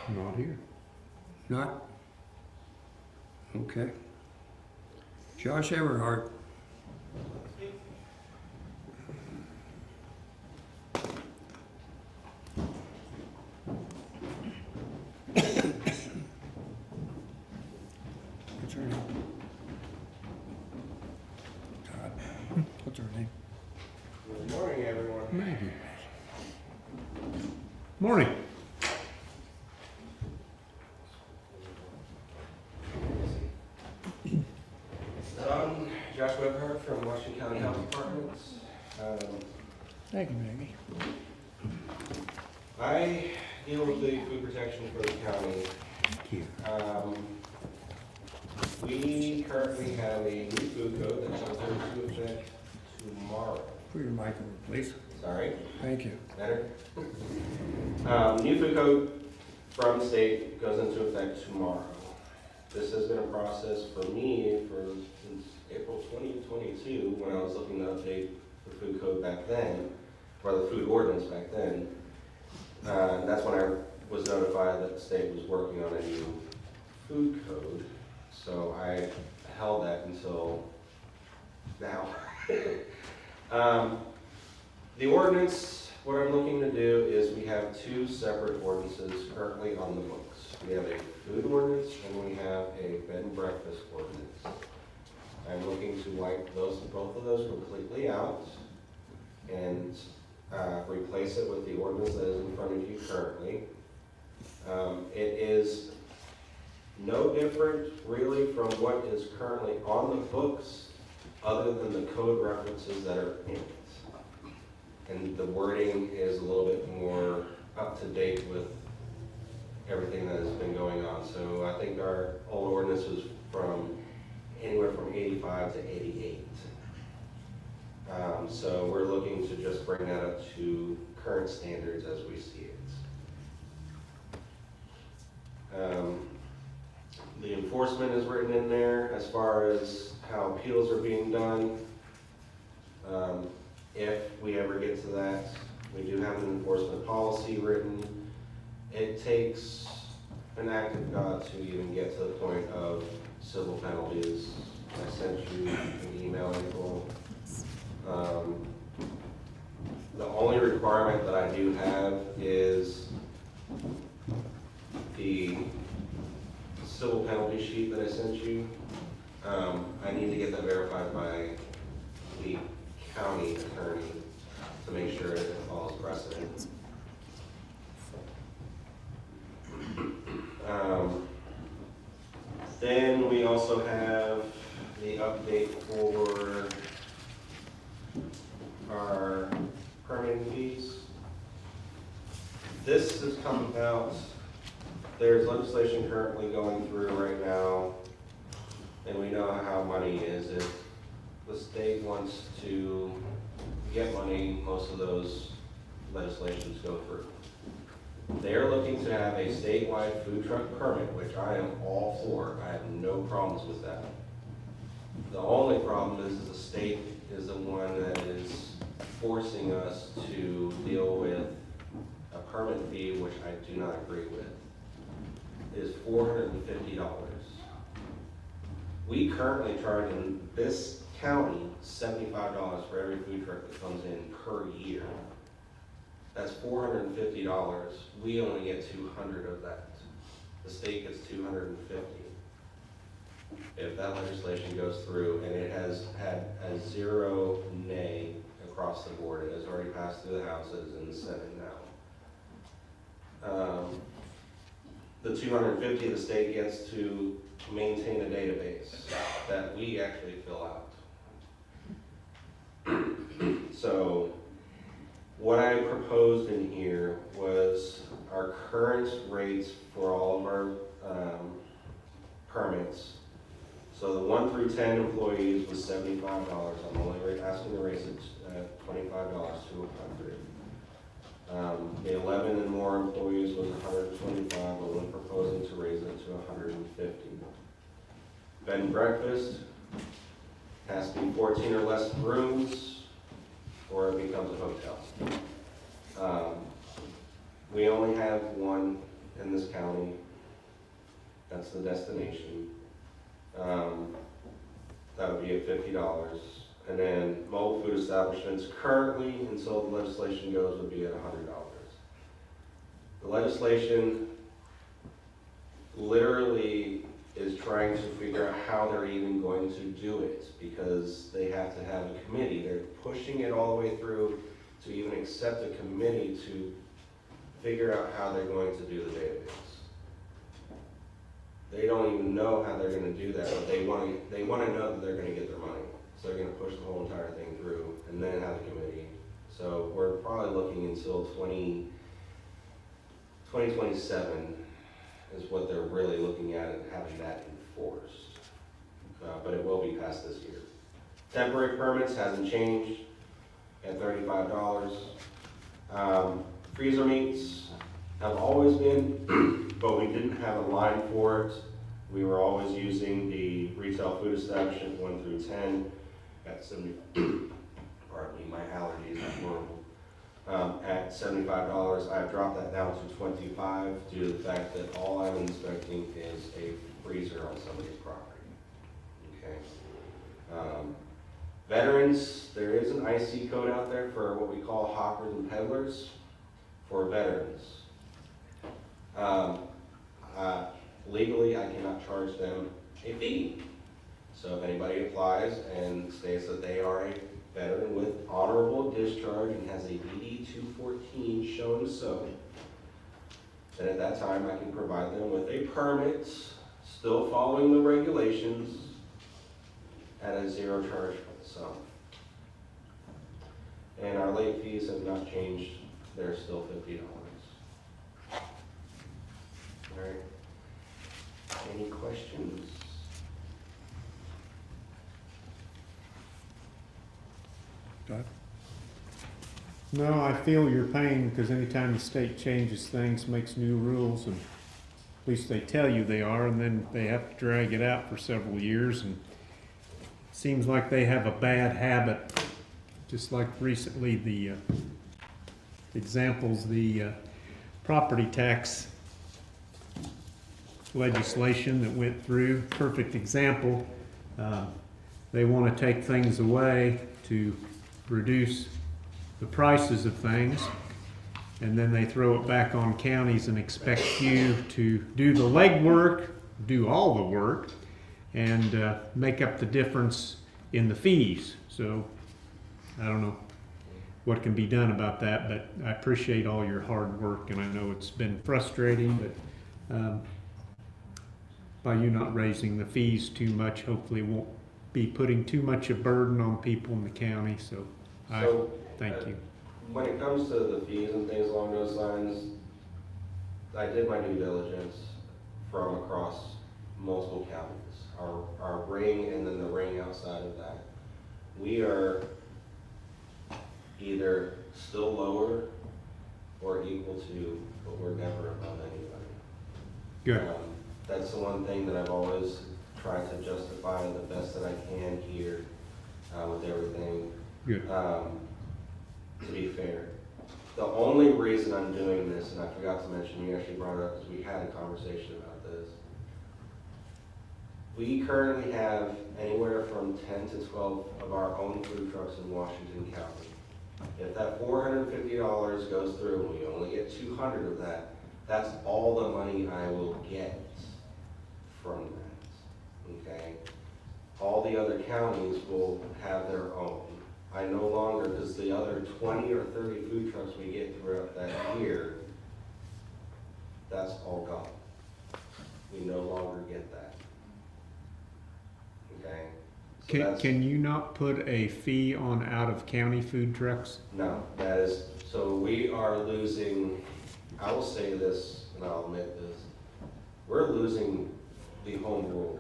Not here. not? Okay. Josh Everhart. What's her name? Todd. What's her name? Good morning, everyone. Maggie. Morning. I'm Josh Webhart from Washington County Health Department. Thank you, Maggie. I deal with the food protection for the county. Thank you. We currently have a new food code that comes into effect tomorrow. Put your mic over, please. Sorry, Thank you. better? New food code from the state goes into effect tomorrow. This has been a process for me since April 2022, when I was looking to update the food code back then, or the food ordinance back then. That's when I was notified that the state was working on a new food code. So I held that until now. The ordinance, what I'm looking to do is we have two separate ordinances currently on the books. We have a food ordinance and we have a bed and breakfast ordinance. I'm looking to wipe both of those completely out and replace it with the ordinance that is in front of you currently. It is no different really from what is currently on the books, other than the code references that are in it. And the wording is a little bit more up to date with everything that has been going on. So I think our old ordinance was from anywhere from 85 to 88. So we're looking to just bring that up to current standards as we see it. The enforcement is written in there as far as how appeals are being done. If we ever get to that, we do have an enforcement policy written. It takes an act of God to even get to the point of civil penalties. I sent you an email, April. The only requirement that I do have is the civil penalty sheet that I sent you. I need to get that verified by the county attorney to make sure it follows precedent. Then we also have the update for our permitting fees. This has come about, there's legislation currently going through right now, and we know how money is. If the state wants to get money, most of those legislations go through. They're looking to have a statewide food truck permit, which I am all for. I have no problems with that. The only problem is the state is the one that is forcing us to deal with a permit fee, which I do not agree with, is $450. We currently charge in this county $75 for every food truck that comes in per year. That's $450. We only get 200 of that. The state gets 250. If that legislation goes through, and it has had a 0 nay across the board, it has already passed through the House, it is in the Senate now. The 250 the state gets to maintain a database that we actually fill out. So what I proposed in here was our current rates for all of our permits. So the 1 through 10 employees was $75. I'm only asking to raise it $25 to $100. The 11 and more employees was $125. I'm only proposing to raise it to $150. Bed and breakfast has to be 14 or less rooms, or it becomes a hotel. We only have one in this county. That's the Destination. That would be at $50. And then mobile food establishments currently, until the legislation goes, would be at $100. The legislation literally is trying to figure out how they're even going to do it, because they have to have a committee. They're pushing it all the way through to even accept a committee to figure out how they're going to do the database. They don't even know how they're going to do that, but they want to know that they're going to get their money. So they're going to push the whole entire thing through and then have a committee. So we're probably looking until 2027 is what they're really looking at, and having that enforced. But it will be passed this year. Temporary permits hasn't changed at $35. Freezer meats have always been, but we didn't have a line for it. We were always using the retail food establishment 1 through 10 at 70, pardon me, my allergies are horrible. At $75. I've dropped that down to $25 due to the fact that all I'm inspecting is a freezer on somebody's property. Okay. Veterans, there is an IC code out there for what we call hawkers and peddlers for veterans. Legally, I cannot charge them a fee. So if anybody applies and states that they are a veteran with honorable discharge and has a DD 214 showing so, then at that time I can provide them with a permit, still following the regulations, at a 0 charge for the sum. And our late fees have not changed, they're still $50. All right. Any questions? Todd? No, I feel your pain, because anytime the state changes things, makes new rules, and at least they tell you they are, and then they have to drag it out for several years, and it seems like they have a bad habit, just like recently the examples, the property tax legislation that went through, perfect example. They want to take things away to reduce the prices of things, and then they throw it back on counties and expect you to do the legwork, do all the work, and make up the difference in the fees. So I don't know what can be done about that, but I appreciate all your hard work, and I know it's been frustrating, but by you not raising the fees too much, hopefully won't be putting too much a burden on people in the county, so I thank you. When it comes to the fees and things along those lines, I did my due diligence from across multiple counties. Our ring and then the ring outside of that. We are either still lower or equal to, but we're never above anybody. Good. That's the one thing that I've always tried to justify the best that I can here with everything. Good. to be fair. The only reason I'm doing this, and I forgot to mention, you actually brought it up, is we had a conversation about this. We currently have anywhere from 10 to 12 of our own food trucks in Washington County. If that $450 goes through and we only get 200 of that, that's all the money I will get from that, okay? All the other counties will have their own. I no longer, because the other 20 or 30 food trucks we get throughout that year, that's all gone. We no longer get that. Okay? So that's- Can you not put a fee on out-of-county food trucks? No, that is, so we are losing, I will say this, and I'll admit this, we're losing the home rule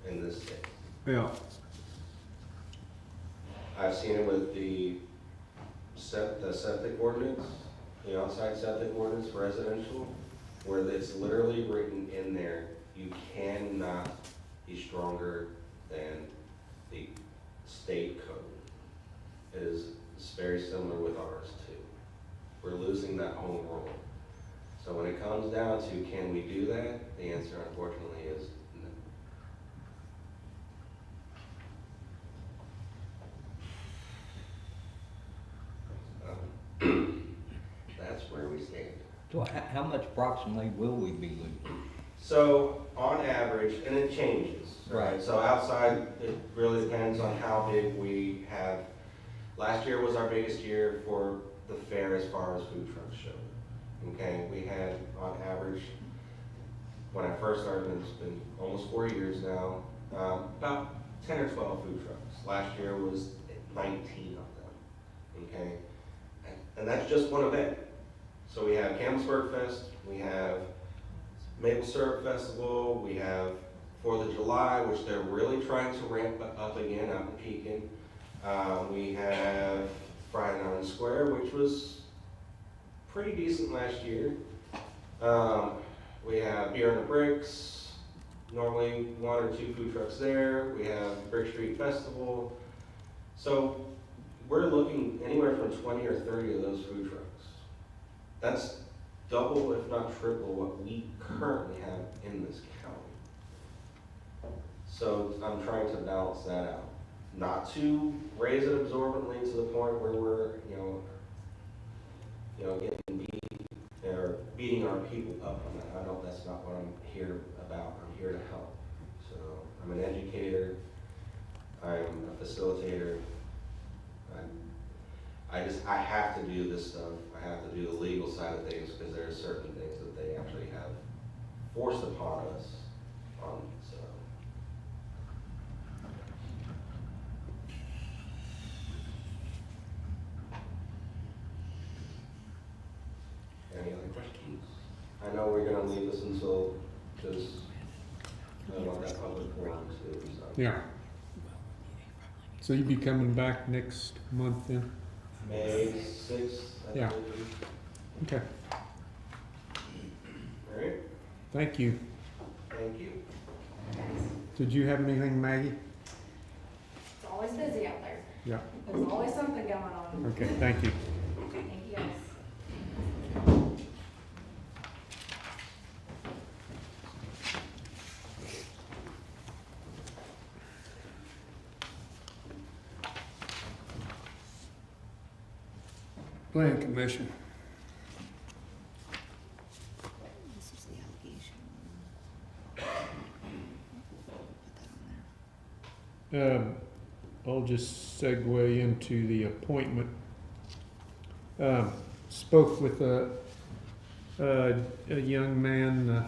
in this state. Yeah. I've seen it with the septic ordinance, the on-site septic ordinance for residential, where it's literally written in there, you cannot be stronger than the state code. It is very similar with ours too. We're losing that home rule. So when it comes down to can we do that, the answer unfortunately is no. That's where we stand. So how much approximately will we be losing? So on average, and it changes, right? Right. So outside, it really depends on how big we have. Last year was our biggest year for the fair as far as food trucks showed. Okay, we had on average, when I first started, and it's been almost 4 years now, about 10 or 12 food trucks. Last year was 19 of them, okay? And that's just one event. So we have Campbellsburg Fest, we have Maple Syrup Festival, we have 4th of July, which they're really trying to ramp up again out in Pekin. We have Friday Night Square, which was pretty decent last year. We have Beer and the Bricks, normally 1 or 2 food trucks there. We have Brick Street Festival. So we're looking anywhere from 20 or 30 of those food trucks. That's double, if not triple, what we currently have in this county. So I'm trying to balance that out. Not to raise it absorbently to the point where we're, getting beat or beating our people up on that. That's not what I'm here about. I'm here to help. So I'm an educator. I'm a facilitator. I have to do this stuff. I have to do the legal side of things because there are certain things that they actually have forced upon us on. So. Any other questions? I know we're gonna leave this until just, I want that public forum too, so. Yeah. So you'll be coming back next month then? May 6th, I Yeah. believe. Okay. All right, Thank you. thank you. Did you have anything, Maggie? It's always busy out there. Yeah. There's always something going on. Okay, thank you. Thank you guys. Plan Commission. This is the allegation. I'll just segue into the appointment. Spoke with a young man,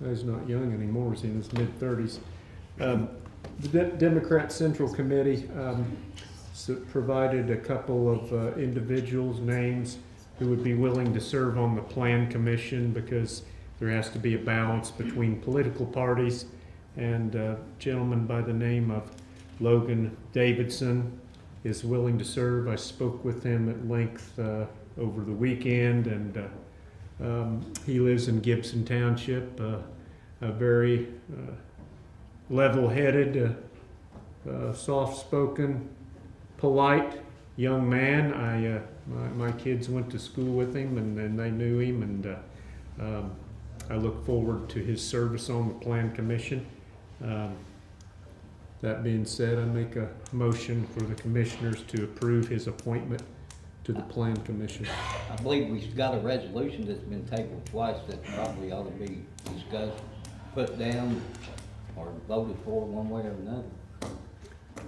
he's not young anymore, he's in his mid-30s. The Democrat Central Committee provided a couple of individuals' names who would be willing to serve on the Plan Commission because there has to be a balance between political parties, and a gentleman by the name of Logan Davidson is willing to serve. I spoke with him at length over the weekend, and he lives in Gibson Township, a very level-headed, soft-spoken, polite young man. My kids went to school with him, and they knew him, and I look forward to his service on the Plan Commission. That being said, I make a motion for the commissioners to approve his appointment to the Plan Commission. I believe we've got a resolution that's been tabled twice that probably ought to be discussed, put down, or voted for one way or another.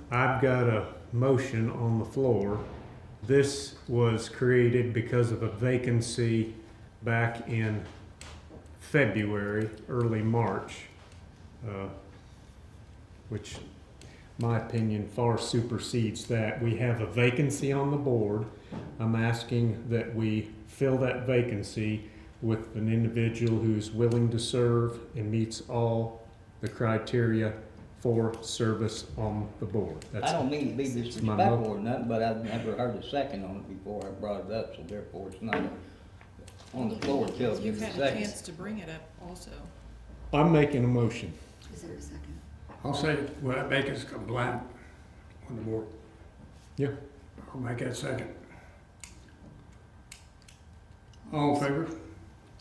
I've got a motion on the floor. This was created because of a vacancy back in February, early March, which my opinion far supersedes that. We have a vacancy on the board. I'm asking that we fill that vacancy with an individual who's willing to serve and meets all the criteria for service on the board. I don't mean to be that's my disrespectful or nothing, but I've never heard a second on it before I brought it up, so therefore it's not on the floor till you You've give had me a a second. chance to bring it up also. I'm making a motion. Is there a second? I'll say, will that make us compliant on the board? Yeah. I'll make that second. All in favor?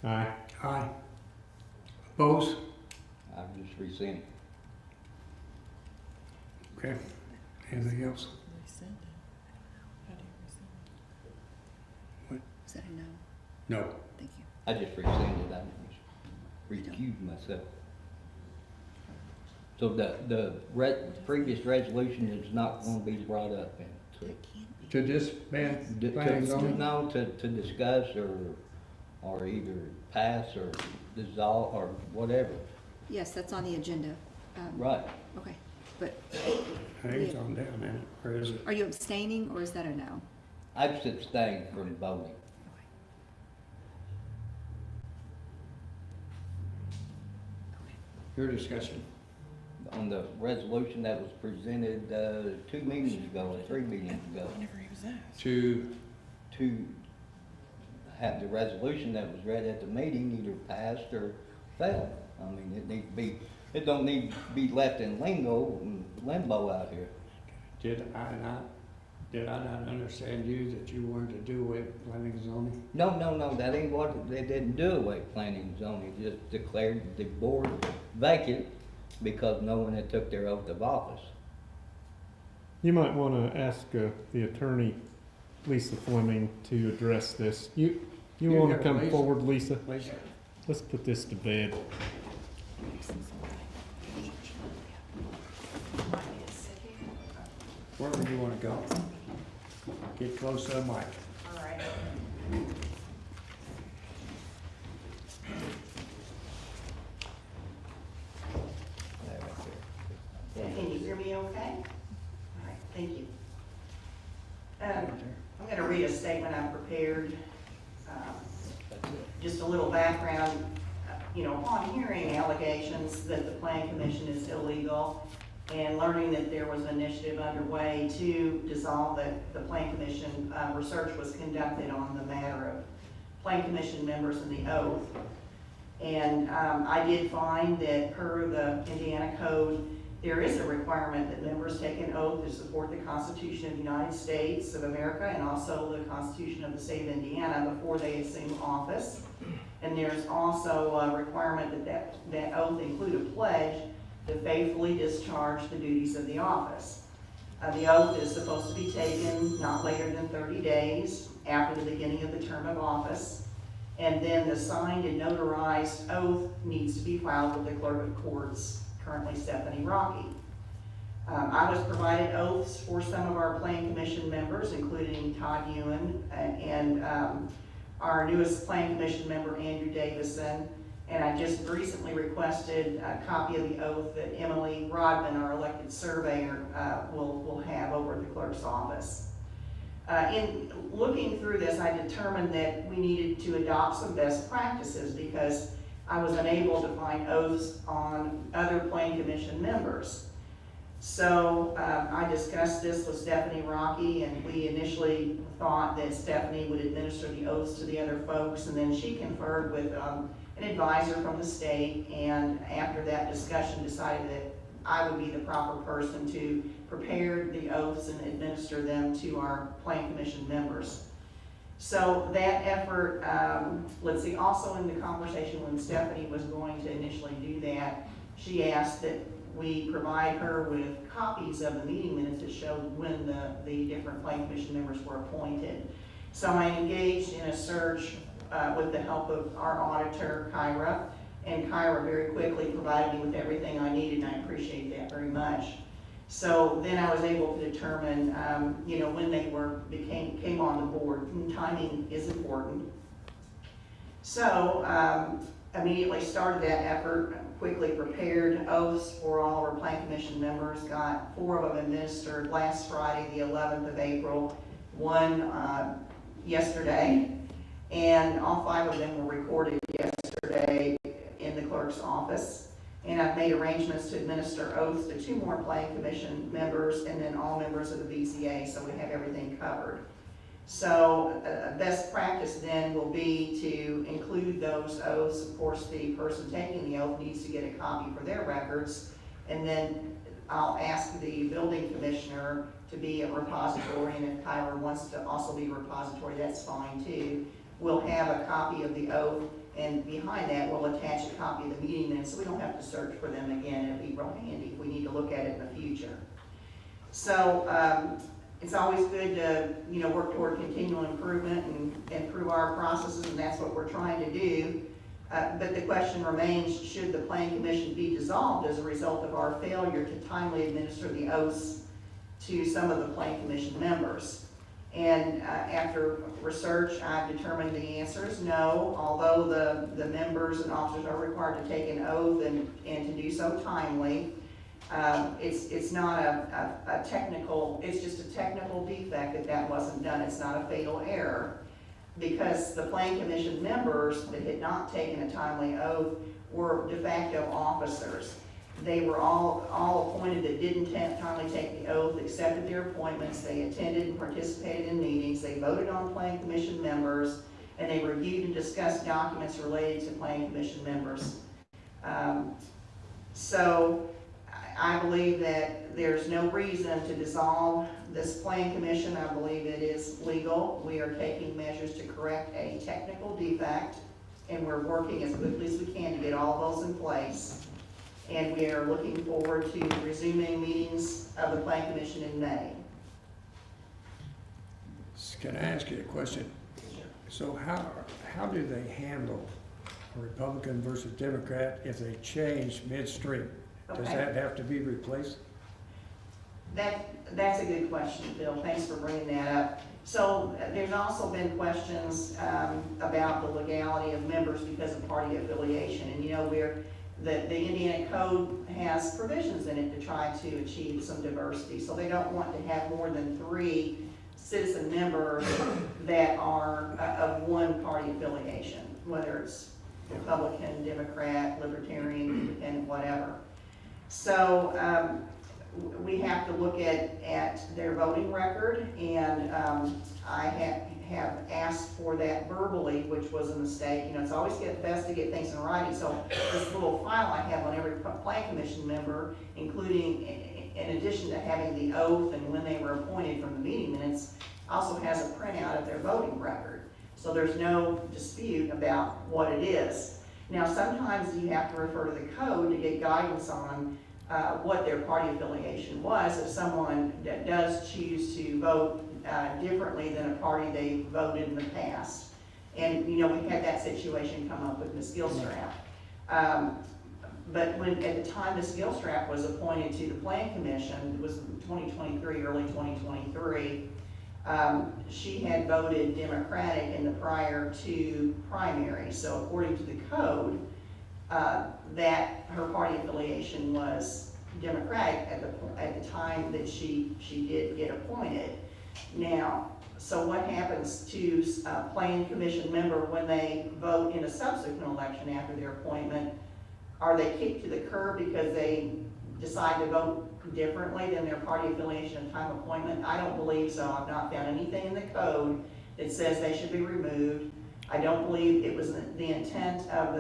Aye. Aye. Opposed? I've just rescinded. Okay. Anything else? Rescind it. How do you rescind it? Is that a no? No. Thank you. I just rescinded, I just recused myself. So the previous resolution is not gonna be brought up then? It can't be. To disband planning To, zoning? no, to discuss or either pass or dissolve or whatever. Yes, that's on the agenda. Right. Okay, but I think it's on down there. Or is it? are you abstaining or is that a no? I've abstained from voting. Your discussion. On the resolution that was presented, 2 meetings ago, or 3 meetings ago, Whenever he was asked. To, to have the resolution that was read at the meeting either passed or failed. I mean, it needs to be, it don't need to be left in limbo out here. did I not understand you that you wanted to do away with planning and zoning? No, that ain't what, they didn't do away with planning and zoning, just declared the board vacant because no one had took their oath of office. You might want to ask the attorney, Lisa Fleming, to address this. You want to got come Lisa. forward, Lisa? Lisa? Let's put this to bed. Wherever you want to go. Get close to the mic. All right. Can you hear me okay? All right, thank you. I'm going to read a statement I prepared. Just a little background, upon hearing allegations that the Plan Commission is illegal and learning that there was an initiative underway to dissolve the Plan Commission, research was conducted on the matter of Plan Commission members and the oath. And I did find that per the Indiana Code, there is a requirement that members take an oath to support the Constitution of the United States of America and also the Constitution of the State of Indiana before they assume office. And there's also a requirement that oath include a pledge to faithfully discharge the duties of the office. The oath is supposed to be taken not later than 30 days after the beginning of the term of office. And then the signed and notarized oath needs to be filed with the clerk of courts, currently Stephanie Rocky. I was provided oaths for some of our Plan Commission members, including Todd Ewan and our newest Plan Commission member, Andrew Davison. And I just recently requested a copy of the oath that Emily Rodman, our elected surveyor, will have over at the clerk's office. In looking through this, I determined that we needed to adopt some best practices because I was unable to find oaths on other Plan Commission members. So I discussed this with Stephanie Rocky, and we initially thought that Stephanie would administer the oaths to the other folks, and then she conferred with an advisor from the state, and after that discussion decided I would be the proper person to prepare the oaths and administer them to our Plan Commission members. So that effort, let's see, also in the conversation when Stephanie was going to initially do that, she asked that we provide her with copies of the meeting minutes that showed when the different Plan Commission members were appointed. So I engaged in a search with the help of our auditor, Kyra, and Kyra very quickly provided me with everything I needed, and I appreciate that very much. So then I was able to determine, when they came on the board. And timing is important. So immediately started that effort, quickly prepared oaths for all our Plan Commission members, got 4 of them administered last Friday, the 11th of April, 1 yesterday, and all 5 of them were recorded yesterday in the clerk's office. And I've made arrangements to administer oaths to 2 more Plan Commission members and then all members of the BZA, so we have everything covered. So best practice then will be to include those oaths. Of course, the person taking the oath needs to get a copy for their records, and then I'll ask the building commissioner to be a repository, and if Kyra wants to also be a repository, that's fine too. We'll have a copy of the oath, and behind that, we'll attach a copy of the meeting minutes, so we don't have to search for them again. It'll be real handy if we need to look at it in the future. So it's always good to work toward continual improvement and improve our processes, and that's what we're trying to do. But the question remains, should the Plan Commission be dissolved as a result of our failure to timely administer the oaths to some of the Plan Commission members? And after research, I've determined the answer is no, although the members and officers are required to take an oath and to do so timely. It's not a technical, it's just a technical defect that wasn't done. It's not a fatal error, because the Plan Commission members that had not taken a timely oath were de facto officers. They were all appointed that didn't timely take the oath, accepted their appointments, they attended and participated in meetings, they voted on Plan Commission members, and they reviewed and discussed documents related to Plan Commission members. So I believe that there's no reason to dissolve this Plan Commission. I believe it is legal. We are taking measures to correct a technical defect, and we're working as quickly as we can to get all those in place. And we are looking forward to resuming meetings of the Plan Commission in May. Can I ask you a question? So how do they handle a Republican versus Democrat if they change midstream? Does that have to be replaced? That's a good question, Bill. Thanks for bringing that up. So there's also been questions about the legality of members because of party affiliation. And the Indiana Code has provisions in it to try to achieve some diversity. So they don't want to have more than 3 citizen members that are of one party affiliation, whether it's Republican, Democrat, Libertarian, Independent, whatever. So we have to look at their voting record, and I have asked for that verbally, which was a mistake. It's always best to get things in writing. So this little file I have on every Plan Commission member, including, in addition to having the oath and when they were appointed from the meeting minutes, also has a printout of their voting record. So there's no dispute about what it is. Now, sometimes you have to refer to the code to get guidance on what their party affiliation was if someone that does choose to vote differently than a party they voted in the past. And, we had that situation come up with Ms. Gilstrap. But at the time Ms. Gilstrap was appointed to the Plan Commission, it was 2023, early 2023, she had voted Democratic in the prior 2 primaries. So according to the code, that her party affiliation was Democratic at the time that she did get appointed. Now, so what happens to a Plan Commission member when they vote in a subsequent election after their appointment? Are they kicked to the curb because they decide to vote differently than their party affiliation and time of appointment? I don't believe so. I've not found anything in the code that says they should be removed. I don't believe it was the intent of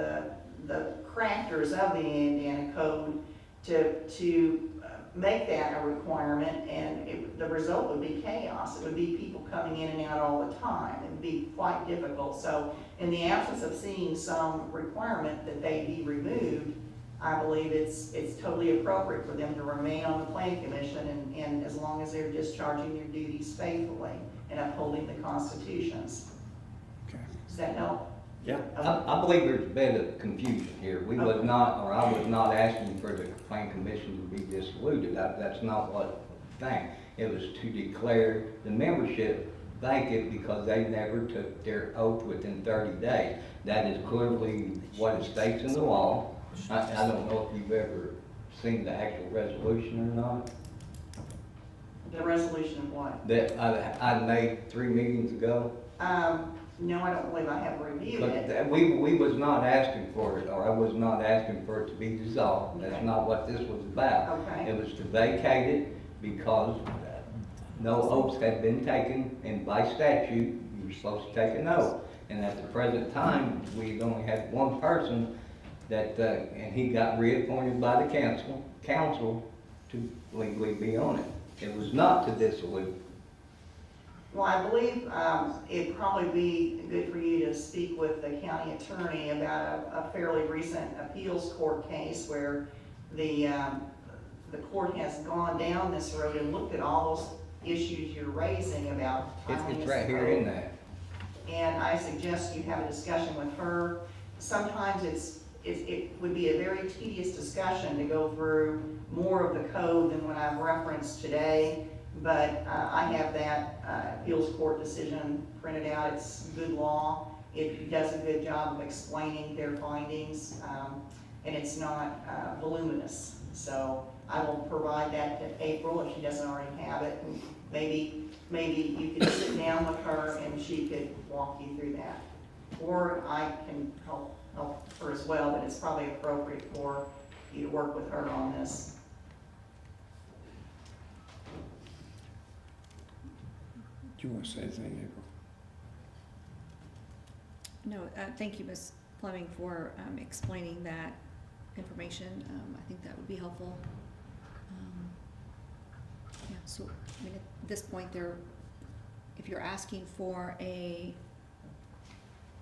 the crafters of the Indiana Code to make that a requirement, and the result would be chaos. It would be people coming in and out all the time. It would be quite difficult. So in the absence of seeing some requirement that they be removed, I believe it's totally appropriate for them to remain on the planning commission, and as long as they're discharging their duties faithfully and upholding the constitutions. Okay. Does that help? Yeah. I believe there's a bit of confusion here. We was not, or I was not asking for the planning commission to be dissolute. That's not what the thing. It was to declare the membership vacant because they never took their oath within 30 days. That is clearly what it states in the law. I don't know if you've ever seen the actual resolution or not. The resolution of what? That I made 3 meetings ago. No, I don't believe I have reviewed But it. we was not asking for it, or I was not asking for it to be dissolved. That's Okay. not what this was about. Okay. It was to vacate it because no oaths had been taken, and by statute, you were supposed to take an oath. And at the present time, we only had one person that, and he got reappointed by the council to legally be on it. It was not to dissolute. Well, I believe it'd probably be good for you to speak with the county attorney about a fairly recent appeals court case where the court has gone down this road and looked at all those issues you're raising about timeliness. It's right here in that. And I suggest you have a discussion with her. Sometimes it would be a very tedious discussion to go through more of the code than what I've referenced today. But I have that appeals court decision printed out. It's good law. It does a good job of explaining their findings, and it's not voluminous. So I will provide that to April if she doesn't already have it. And maybe you could sit down with her and she could walk you through that. Or I can help her as well, but it's probably appropriate for you to work with her on this. Do you want to say anything, April? No, thank you, Ms. Fleming, for explaining that information. I think that would be helpful. Yeah, so, I mean, at this point, if you're asking for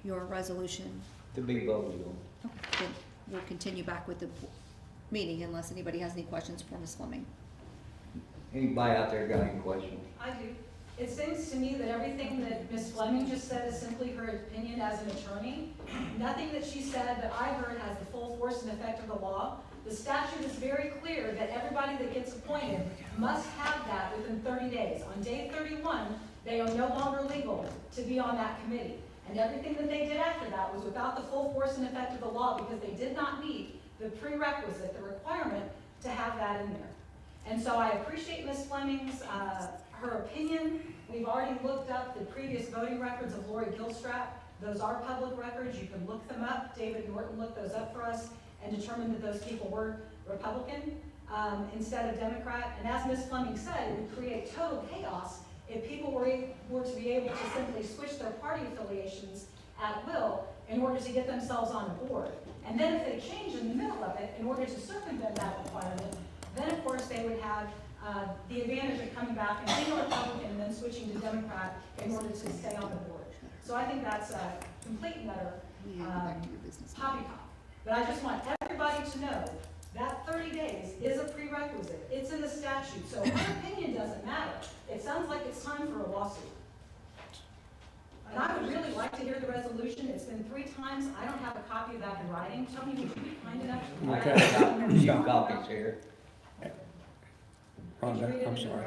your resolution, To be voted on. okay, then we'll continue back with the meeting unless anybody has any questions for Ms. Fleming. Anybody out there got any questions? I do. It seems to me that everything that Ms. Fleming just said is simply her opinion as an attorney. Nothing that she said that I heard has the full force and effect of the law. The statute is very clear that everybody that gets appointed must have that within 30 days. On day 31, they are no longer legal to be on that committee. And everything that they did after that was without the full force and effect of the law because they did not meet the prerequisite, the requirement to have that in there. And so I appreciate Ms. Fleming's her opinion. We've already looked up the previous voting records of Lori Gilstrap. Those are public records. You can look them up. David Norton looked those up for us and determined that those people were Republican instead of Democrat. And as Ms. Fleming said, it would create total chaos if people were to be able to simply switch their party affiliations at will in order to get themselves on a board. And then if they change in the middle of it in order to circumvent that requirement, then of course they would have the advantage of coming back and being a Republican and then switching to Democrat in order to stay on the board. So I think that's a complete and utter poppycock. But I just want everybody to know that 30 days is a prerequisite. It's in the statute, so her opinion doesn't matter. It sounds like it's time for a lawsuit. And I would really like to hear the resolution. It's been 3 times. I don't have a copy of that in writing. Tony, would you be kind enough to write I Okay. got a few copies here. Rhonda, I'm sorry.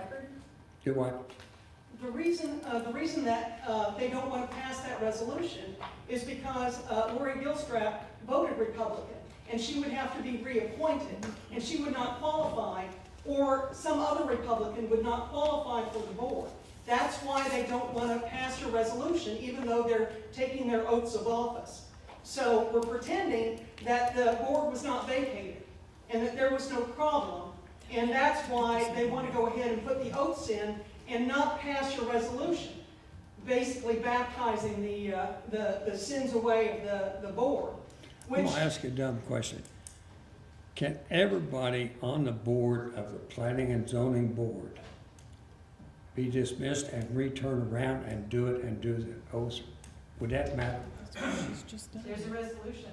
Do what? The reason that they don't want to pass that resolution is because Lori Gilstrap voted Republican, and she would have to be reappointed, and she would not qualify, or some other Republican would not qualify for the board. That's why they don't want to pass a resolution, even though they're taking their oaths of office. So we're pretending that the board was not vacated, and that there was no problem, and that's why they want to go ahead and put the oaths in and not pass your resolution, basically baptizing the sins away of the board. I'm Which, going to ask you a dumb question. Can everybody on the board of the Planning and Zoning Board be dismissed and return around and do it and do the oath? Would that matter? She's just done. There's a resolution.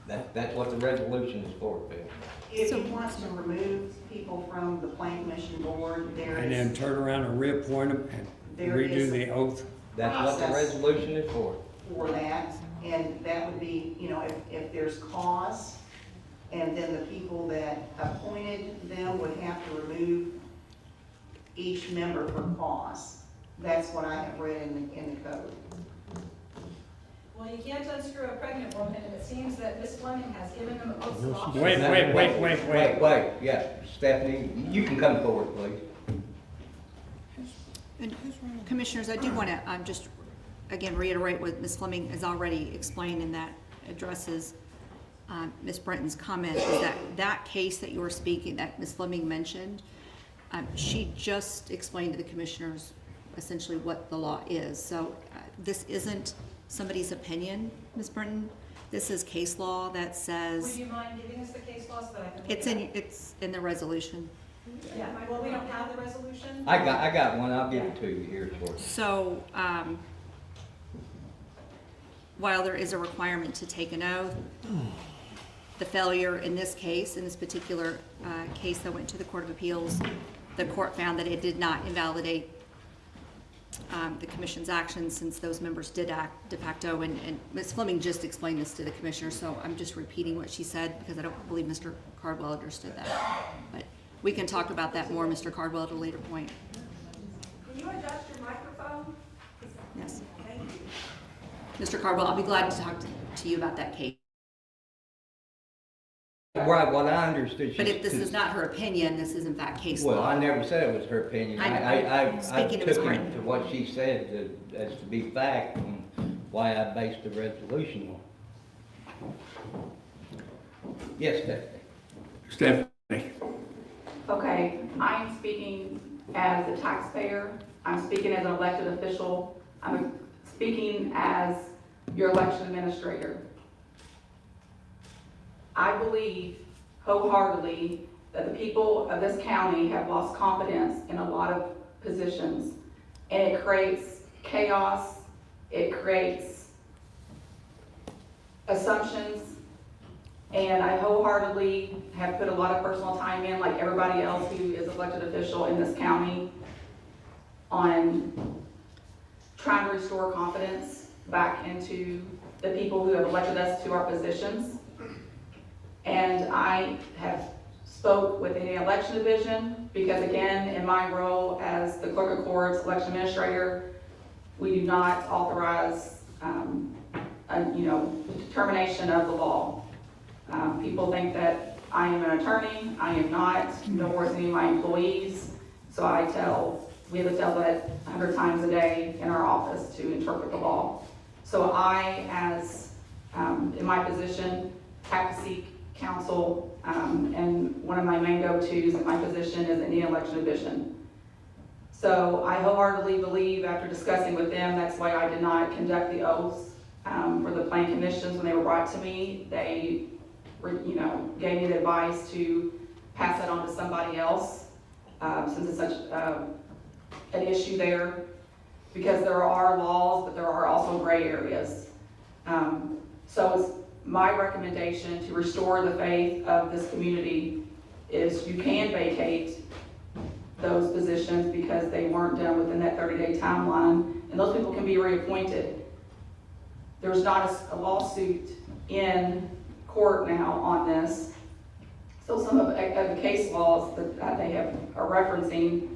That's what the resolution is for, Bill. If he wants to remove people from the Plan Commission Board, there And then is, turn around and reappoint them and There is redo the oath? That's what the Process. resolution is for. for that, and that would be, you know, if there's cause, and then the people that appointed them would have to remove each member for cause. That's what I have read in the code. Well, you can't unscrew a pregnant woman, and it seems that Ms. Fleming has given them oaths of office. Wait. Yeah, Stephanie, you can come forward, please. And Commissioners, I do want to just, again, reiterate what Ms. Fleming has already explained, and that addresses Ms. Brenton's comment, is that case that you were speaking, that Ms. Fleming mentioned, she just explained to the Commissioners essentially what the law is. So this isn't somebody's opinion, Ms. Brenton. This is case law that says... Would you mind giving us the case law so that I can... It's in the resolution. Yeah, well, we don't have the resolution. I got one, I'll give it to you here shortly. So, while there is a requirement to take an oath, the failure in this case, in this particular case that went to the Court of Appeals, the court found that it did not invalidate the commission's actions, since those members did act de facto, and Ms. Fleming just explained this to the commissioner, so I'm just repeating what she said because I don't believe Mr. Cardwell understood that. But we can talk about that more, Mr. Cardwell, at a later point. Can you adjust your microphone? Yes. Thank you. Mr. Cardwell, I'll be glad to talk to you about that case. Right, what I understood. But if this is not her opinion, this is in fact case law. Well, I never said it was her opinion. I Speaking took to Ms. it Brenton. to what she said as to be fact, and why I based the resolution on. Yes, Stephanie. Stephanie. Okay, I'm speaking as a taxpayer, I'm speaking as an elected official, I'm speaking as your election administrator. I believe wholeheartedly that the people of this county have lost confidence in a lot of positions, and it creates chaos, it creates assumptions, and I wholeheartedly have put a lot of personal time in, like everybody else who is elected official in this county, on trying to restore confidence back into the people who have elected us to our positions. And I have spoke with any election division, because again, in my role as the clerk of courts, election administrator, we do not authorize, determination of the law. People think that I am an attorney. I am not, nor is any of my employees. So we have to tell that 100 times a day in our office to interpret the law. So I, as in my position, have to seek counsel, and one of my main go-tos in my position is any election division. So I wholeheartedly believe, after discussing with them, that's why I did not conduct the oaths for the plan commissions when they were brought to me. They gave me the advice to pass that on to somebody else, since it's such an issue there, because there are laws, but there are also gray areas. So it's my recommendation to restore the faith of this community is you can vacate those positions because they weren't done within that 30-day timeline, and those people can be reappointed. There's not a lawsuit in court now on this, so some of the case laws that they are referencing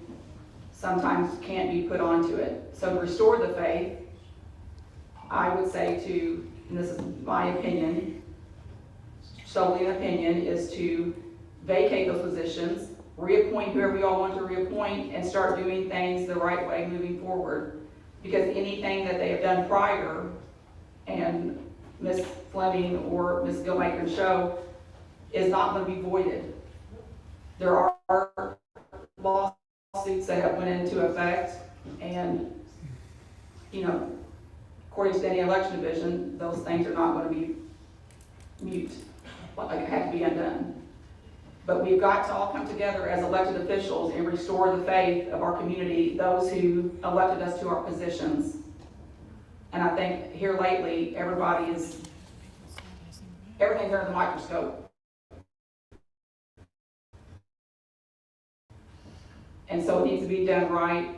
sometimes can't be put onto it. So to restore the faith, I would say and this is my opinion, solely an opinion, is to vacate those positions, reappoint whoever you all want to reappoint, and start doing things the right way moving forward. Because anything that they have done prior, and Ms. Fleming or Ms. Gilmaker can show, is not going to be voided. There are lawsuits that have went into effect, and according to any election division, those things are not going to be mute. like it had to be undone. But we've got to all come together as elected officials and restore the faith of our community, those who elected us to our positions. And I think here lately, everything's under the microscope. And so it needs to be done right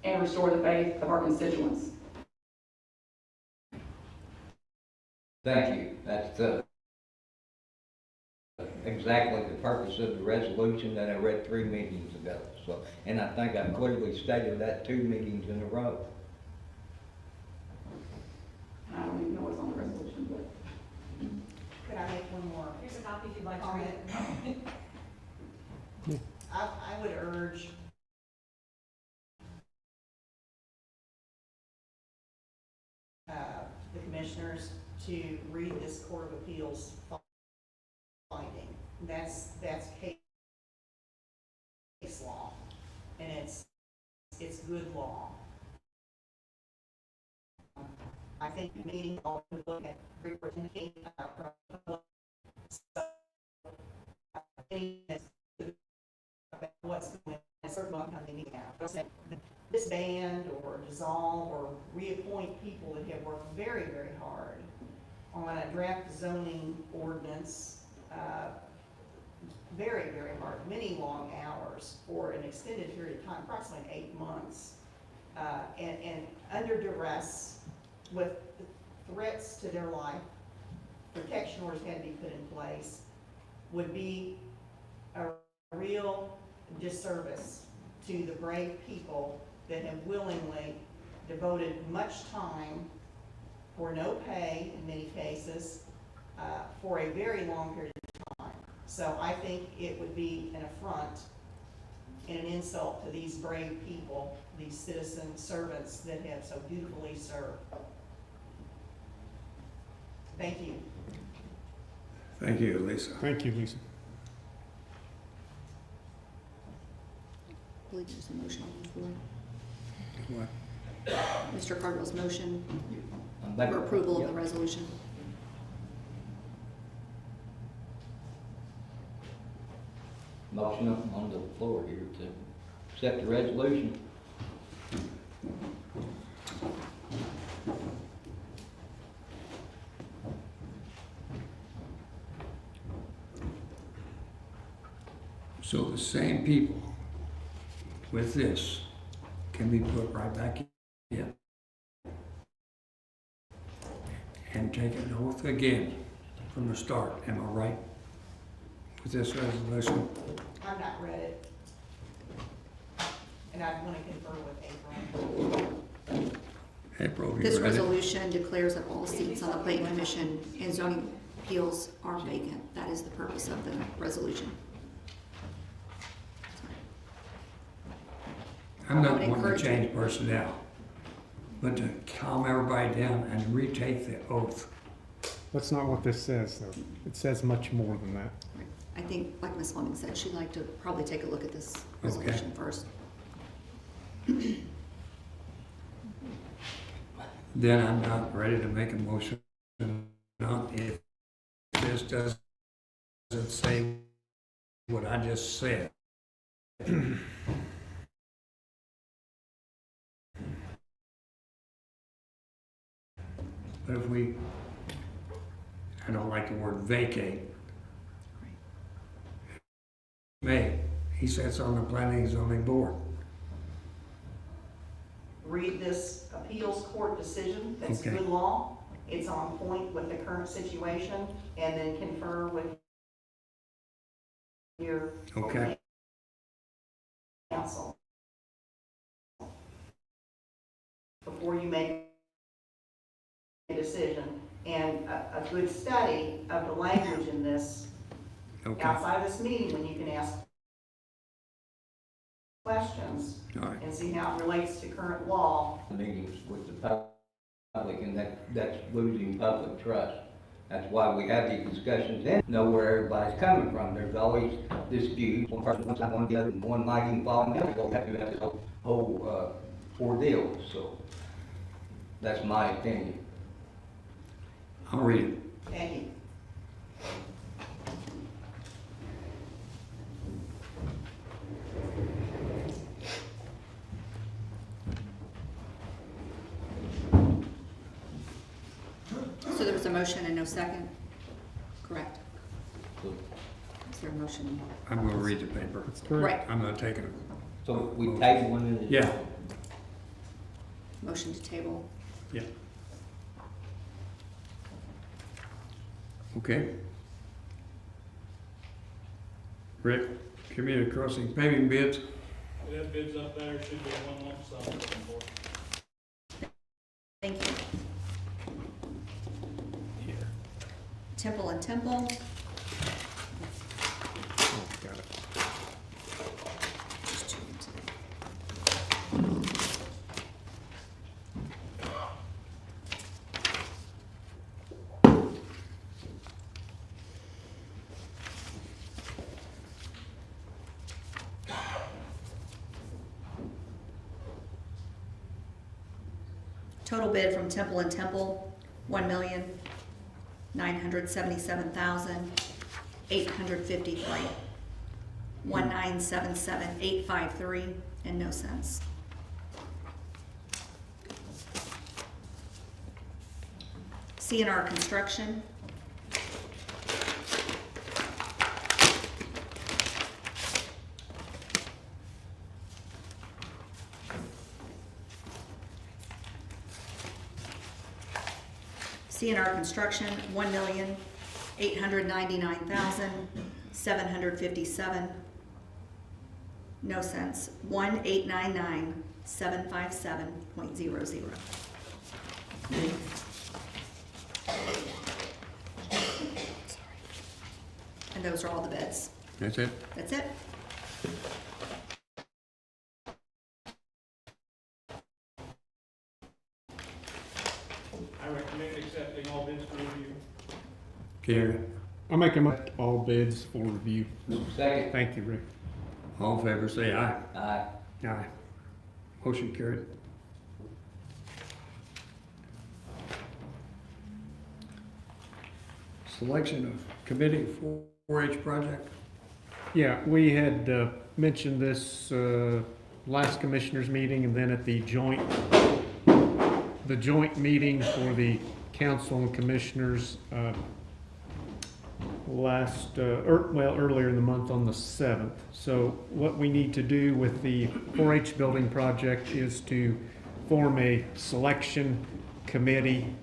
and restore the faith of our constituents. Thank you. That's exactly the purpose of the resolution that I read 3 meetings ago. So, and I think I clearly stated that 2 meetings in a row. I don't even know what's on the resolution, but. Could I make one more Here's a copy if you'd like to comment? read it. I would urge the commissioners to read this Court of Appeals finding. That's case law, and it's good law. I think meeting all to look at representing what's going on, disband or dissolve or reappoint people that have worked very, very hard on a draft zoning ordinance, very, very hard, many long hours for an extended period of time, approximately 8 months, and under duress with threats to their life, protection orders had to be put in place, would be a real disservice to the brave people that have willingly devoted much time for no pay in many cases for a very long period of time. So I think it would be an affront and an insult to these brave people, these citizen servants that have so dutifully served. Thank you. Thank you, Lisa. Thank you, Lisa. I believe there's a motion on the floor. What? Mr. Cardwell's motion I'm back. for approval of the resolution. Motion on the floor here to accept the resolution. So the same people with this can be put right back in and take an oath again from the start. Am I right with this resolution? I've not read it. And I want to confer with April. April, have you This read it? resolution declares that all seats on the Planning Commission and zoning appeals are vacant. That is the purpose of the resolution. I'm I not would wanting to encourage you. change personnel, but to calm everybody down and retake the oath. That's not what this says, though. It says much more than that. I think, like Ms. Fleming said, she'd like to probably take a look at this resolution first. Then I'm not ready to make a motion on if this doesn't say what I just said. But if we, I don't like the word vacate. May, he sits on the planning and zoning board. Read this appeals court decision, that's Okay. good law. It's on point with the current situation, and then confer with your Okay. council before you make a decision. And a good study of the language in this, Okay. outside of this meeting, when you can ask questions All right. and see how it relates to current law. Meetings with the public, and that's losing public trust. That's why we have these discussions and know where everybody's coming from. There's always disputes, one person wants one the other, and one might even fall in the other, have to have this whole ordeal, so that's my opinion. I'll read it. Thank you. was a motion and no second, correct? Is there a motion? I'm gonna read the paper. Right. I'm not taking it. So we table one in the. Yeah. Motion to table. Yeah. Okay. Rick, community crossing paving bids. We have bids up there, should be one lump sum looking for. Thank you. Temple and Temple. Oh, got it. Total bid from Temple and Temple, $1,977,853. 1,977,853 and no cents. CNR Construction. CNR Construction, $1,899,757. No cents. 1,899,757.00. And those are all the bids. That's it? That's it. I recommend accepting all bids for review. Karen, I'll make them up, all bids for review. Second. Thank you, Rick. all in favor, say aye. Aye. Aye. Motion carried. Selection of committee for 4-H project. Yeah, we had mentioned this last commissioners meeting and then at the joint meeting for the council and commissioners earlier in the month on the 7th. So what we need to do with the 4-H building project is to form a selection committee.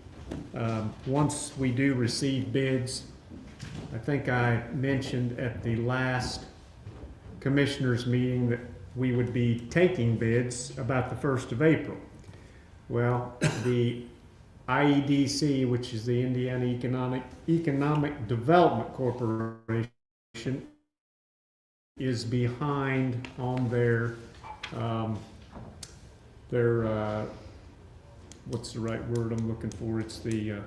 Once we do receive bids, I think I mentioned at the last commissioners meeting that we would be taking bids about the 1st of April. Well, the IEDC, which is the Indiana Economic Development Corporation, is behind on their what's the right word I'm looking for? It's the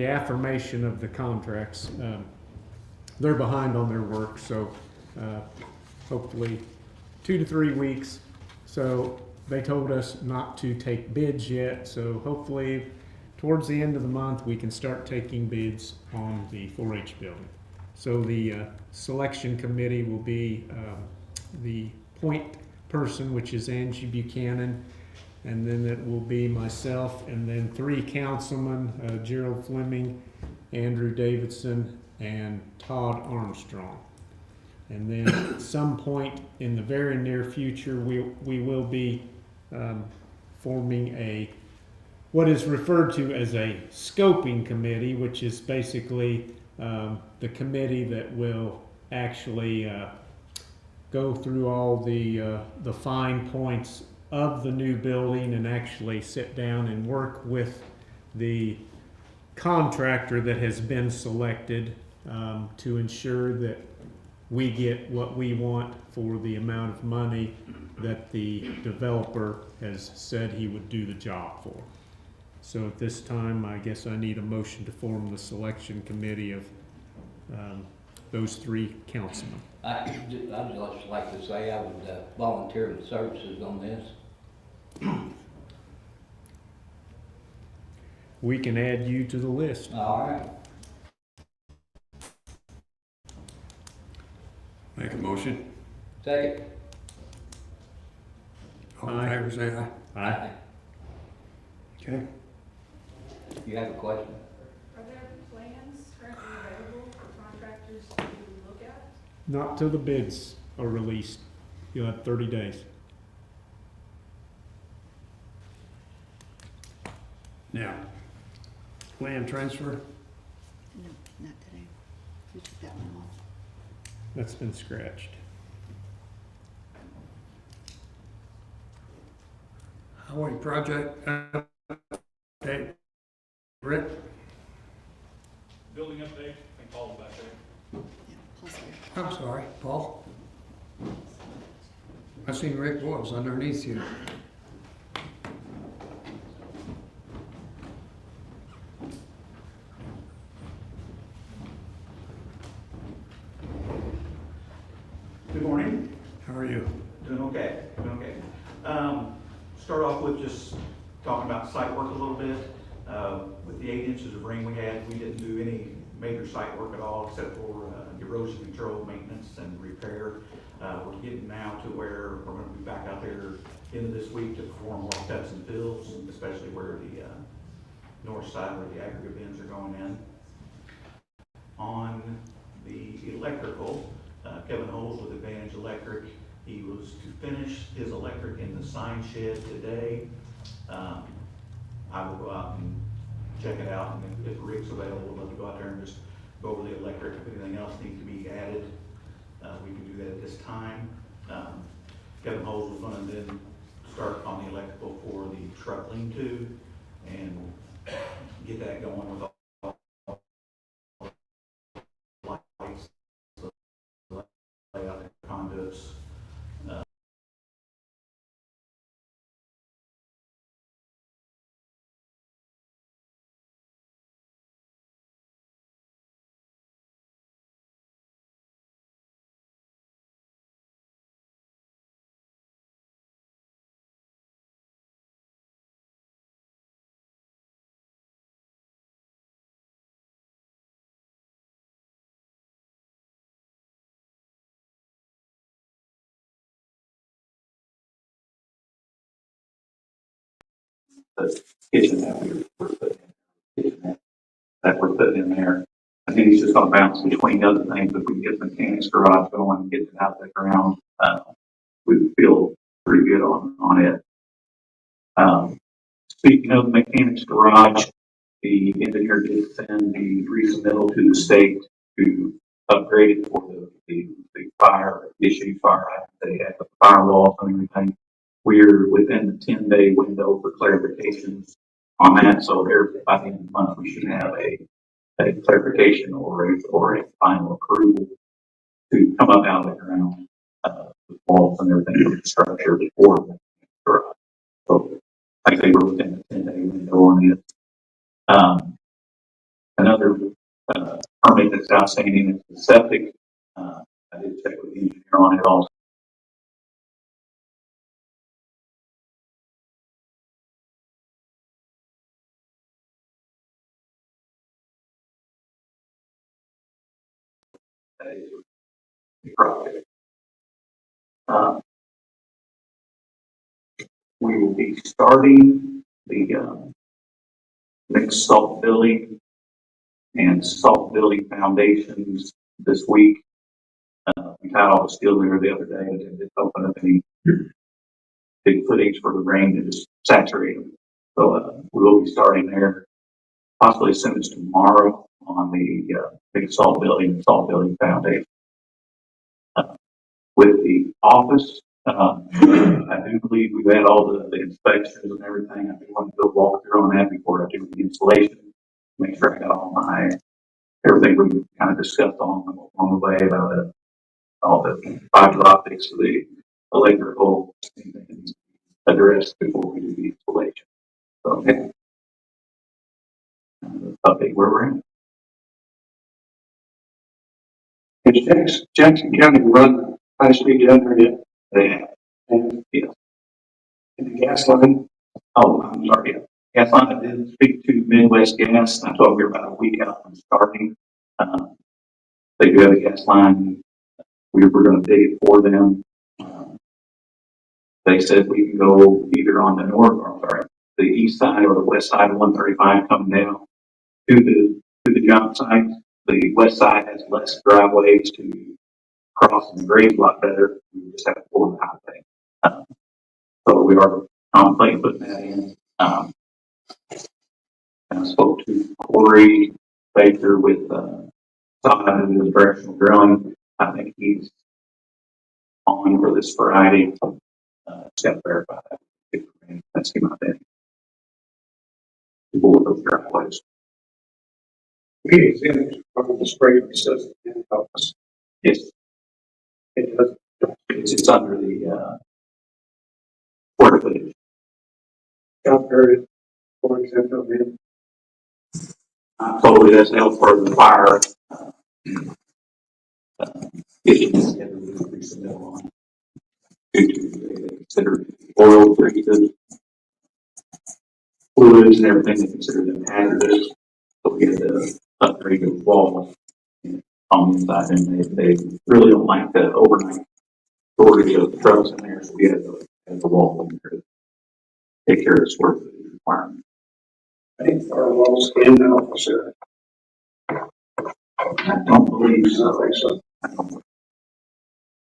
affirmation of the contracts. They're behind on their work, so hopefully 2 to 3 weeks. So they told us not to take bids yet, so hopefully towards the end of the month we can start taking bids on the 4-H building. So the selection committee will be the point person, which is Angie Buchanan, and then it will be myself and then 3 councilmen, Gerald Fleming, Andrew Davidson, and Todd Armstrong. And then at some point in the very near future, we will be forming what is referred to as a scoping committee, which is basically the committee that will actually go through all the fine points of the new building and actually sit down and work with the contractor that has been selected to ensure that we get what we want for the amount of money that the developer has said he would do the job for. So at this time, I guess I need a motion to form the selection committee of those 3 councilmen. I'd just like to say I would volunteer my services on this. We can add you to the list. All right. Make a motion. Second. All in favor, say aye. Aye. Okay. You have a question? Are there plans currently available for contractors to look at? Not till the bids are released. You'll have 30 days. Now, land transfer, No, not today. We took that one off. That's been scratched. highway project update. Rick? Building update, I think Paul's back there. I'm sorry, Paul. I seen Rick was underneath you. Good morning. How are you? Doing okay, doing okay. Start off with just talking about site work a little bit. With the 8 inches of rain we had, we didn't do any major site work at all except for erosion control, maintenance, and repair. We're getting now to where we're going to be back out there into this week to perform more cuts and fills, especially where the north side where the aggregate bins are going in. On the electrical, Kevin Holes with Advantage Electric, he was to finish his electric in the sign shed today. I will go out and check it out, and if Rick's available, we'll go out there and just go over the electric. If anything else needs to be added, we can do that at this time. Kevin Holes was going to then start on the electrical for the truck lean-to and get that going with all lights, layout, conduits. The kitchen that we're putting in there. I think it's just gonna bounce between other things. If we can get the mechanics garage going and get it out of the ground, we feel pretty good on it. Speaking of the mechanics garage, the engineer did send the resubmittal to the state to upgrade it for the fire issue, they had the firewalls and everything. We're within the 10-day window for clarifications on that, so there, by the end of the month, we should have a clarification or a final approval to come up out of the ground, the walls and everything for the structure before the garage. So, like I say, we're within the 10-day window on it. Another permit that's outstanding is the septic. I did check with the engineer on it also. The project. We will be starting the mixed salt building and salt building foundations this week. We had all the steel there the other day and didn't open up any big footings for the rain to just saturate them. So we will be starting there possibly as soon as tomorrow on the big salt building foundation. With the office, I do believe we've had all the inspections and everything. I do want to go walk through on that before I do the installation. Make sure I got everything we kind of discussed on the way about all the fiber optics, the electrical, addressed before we do the installation. So, okay. Update where we're at. Has Jackson County run high speed down there yet? They have. And Yeah. the gas line? Oh, I'm sorry. Yeah. Gas line, I did speak to Midwest Gas. I told you about a week out from starting. They do have a gas line. We were going to dig it for them. They said we can go either on the north, or sorry, the east side or the west side of 135 coming down to the job site. The west side has less driveways to cross and grade a lot better. We just have to pull in the highway. So we are contemplating putting that in. And I spoke to Corey Baker with Sod and the directional drilling. I think he's on for this Friday. Just got to verify that. That's him out there. To board those driveways. From the spray system in the office. Yes. It does. It's under the square footage. Compared, for example, totally that's held for the fire. It's considered oil treated fluids and everything. They consider them hazardous. So we had to upgrade the wall on the inside, and they really don't like the overnight storage of the trucks in there. So we had to have the wall in there to take care of the square footage requirement. I think our walls in the officer. I don't believe so. I think so.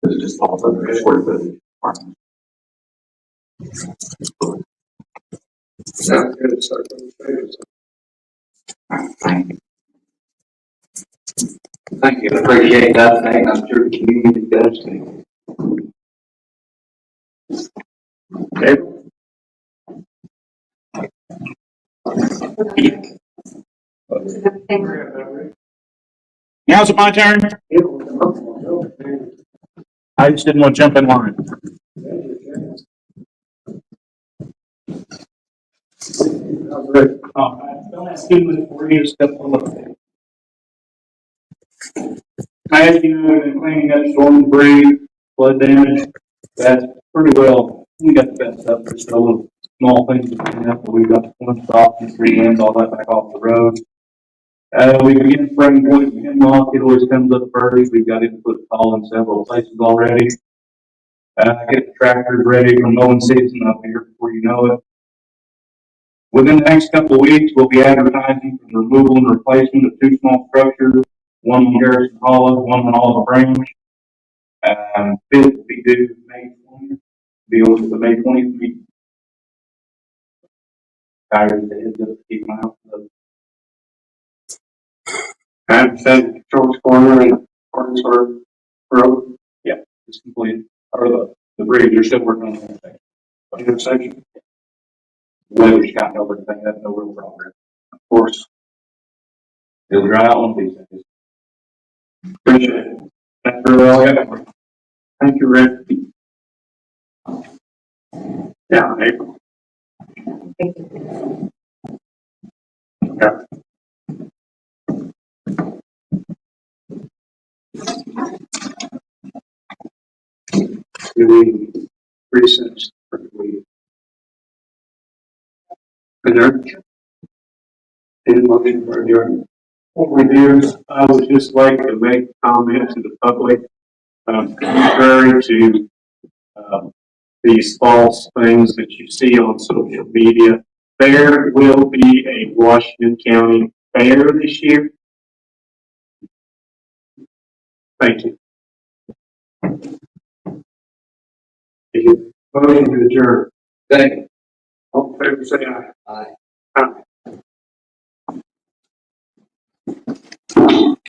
It just falls under the square footage requirement. Sounds good. Start with the thank you. Thank you. I appreciate that. Thank I'm sure the community does too. Okay. Now's it my turn? I just didn't want to jump in line. Don't ask him for you to step on. As you know, we've been cleaning up storm debris, flood damage. That's pretty well. We got the best stuff. There's still little small things to clean up, but we've got the one stop and 3 ends, all that back off the road. We begin spraying poison hemlock. It always comes up first. We've got it put all in several places already. Get the tractors ready for mowing season up here before you know it. Within the next couple of weeks, we'll be advertising for the removal and replacement of 2 small structures, one on Garrison Hollow, one on Olive Branch. Bid will be due May 20th. Be over to the May 20th meeting. Tired to just keep my mouth closed. I understand George Corner and Parkinsburg Road. Yeah, it's completed. Or the bridge, you're still working on the intersection. Weather's gotten over everything, that's no real progress. Of course, it'll dry out one of these days. Appreciate it. That's really all I got. Thank you, Rick. Yeah, April. Yeah. Do we recess or do we adjourn? Didn't look in for adjournment. What we do is I would just like to make comment to the public, contrary to these false things that you see on social media. There will be a Washington County fair this year. Thank you. Motion to adjourn. Thank you. All in favor, say aye. Aye.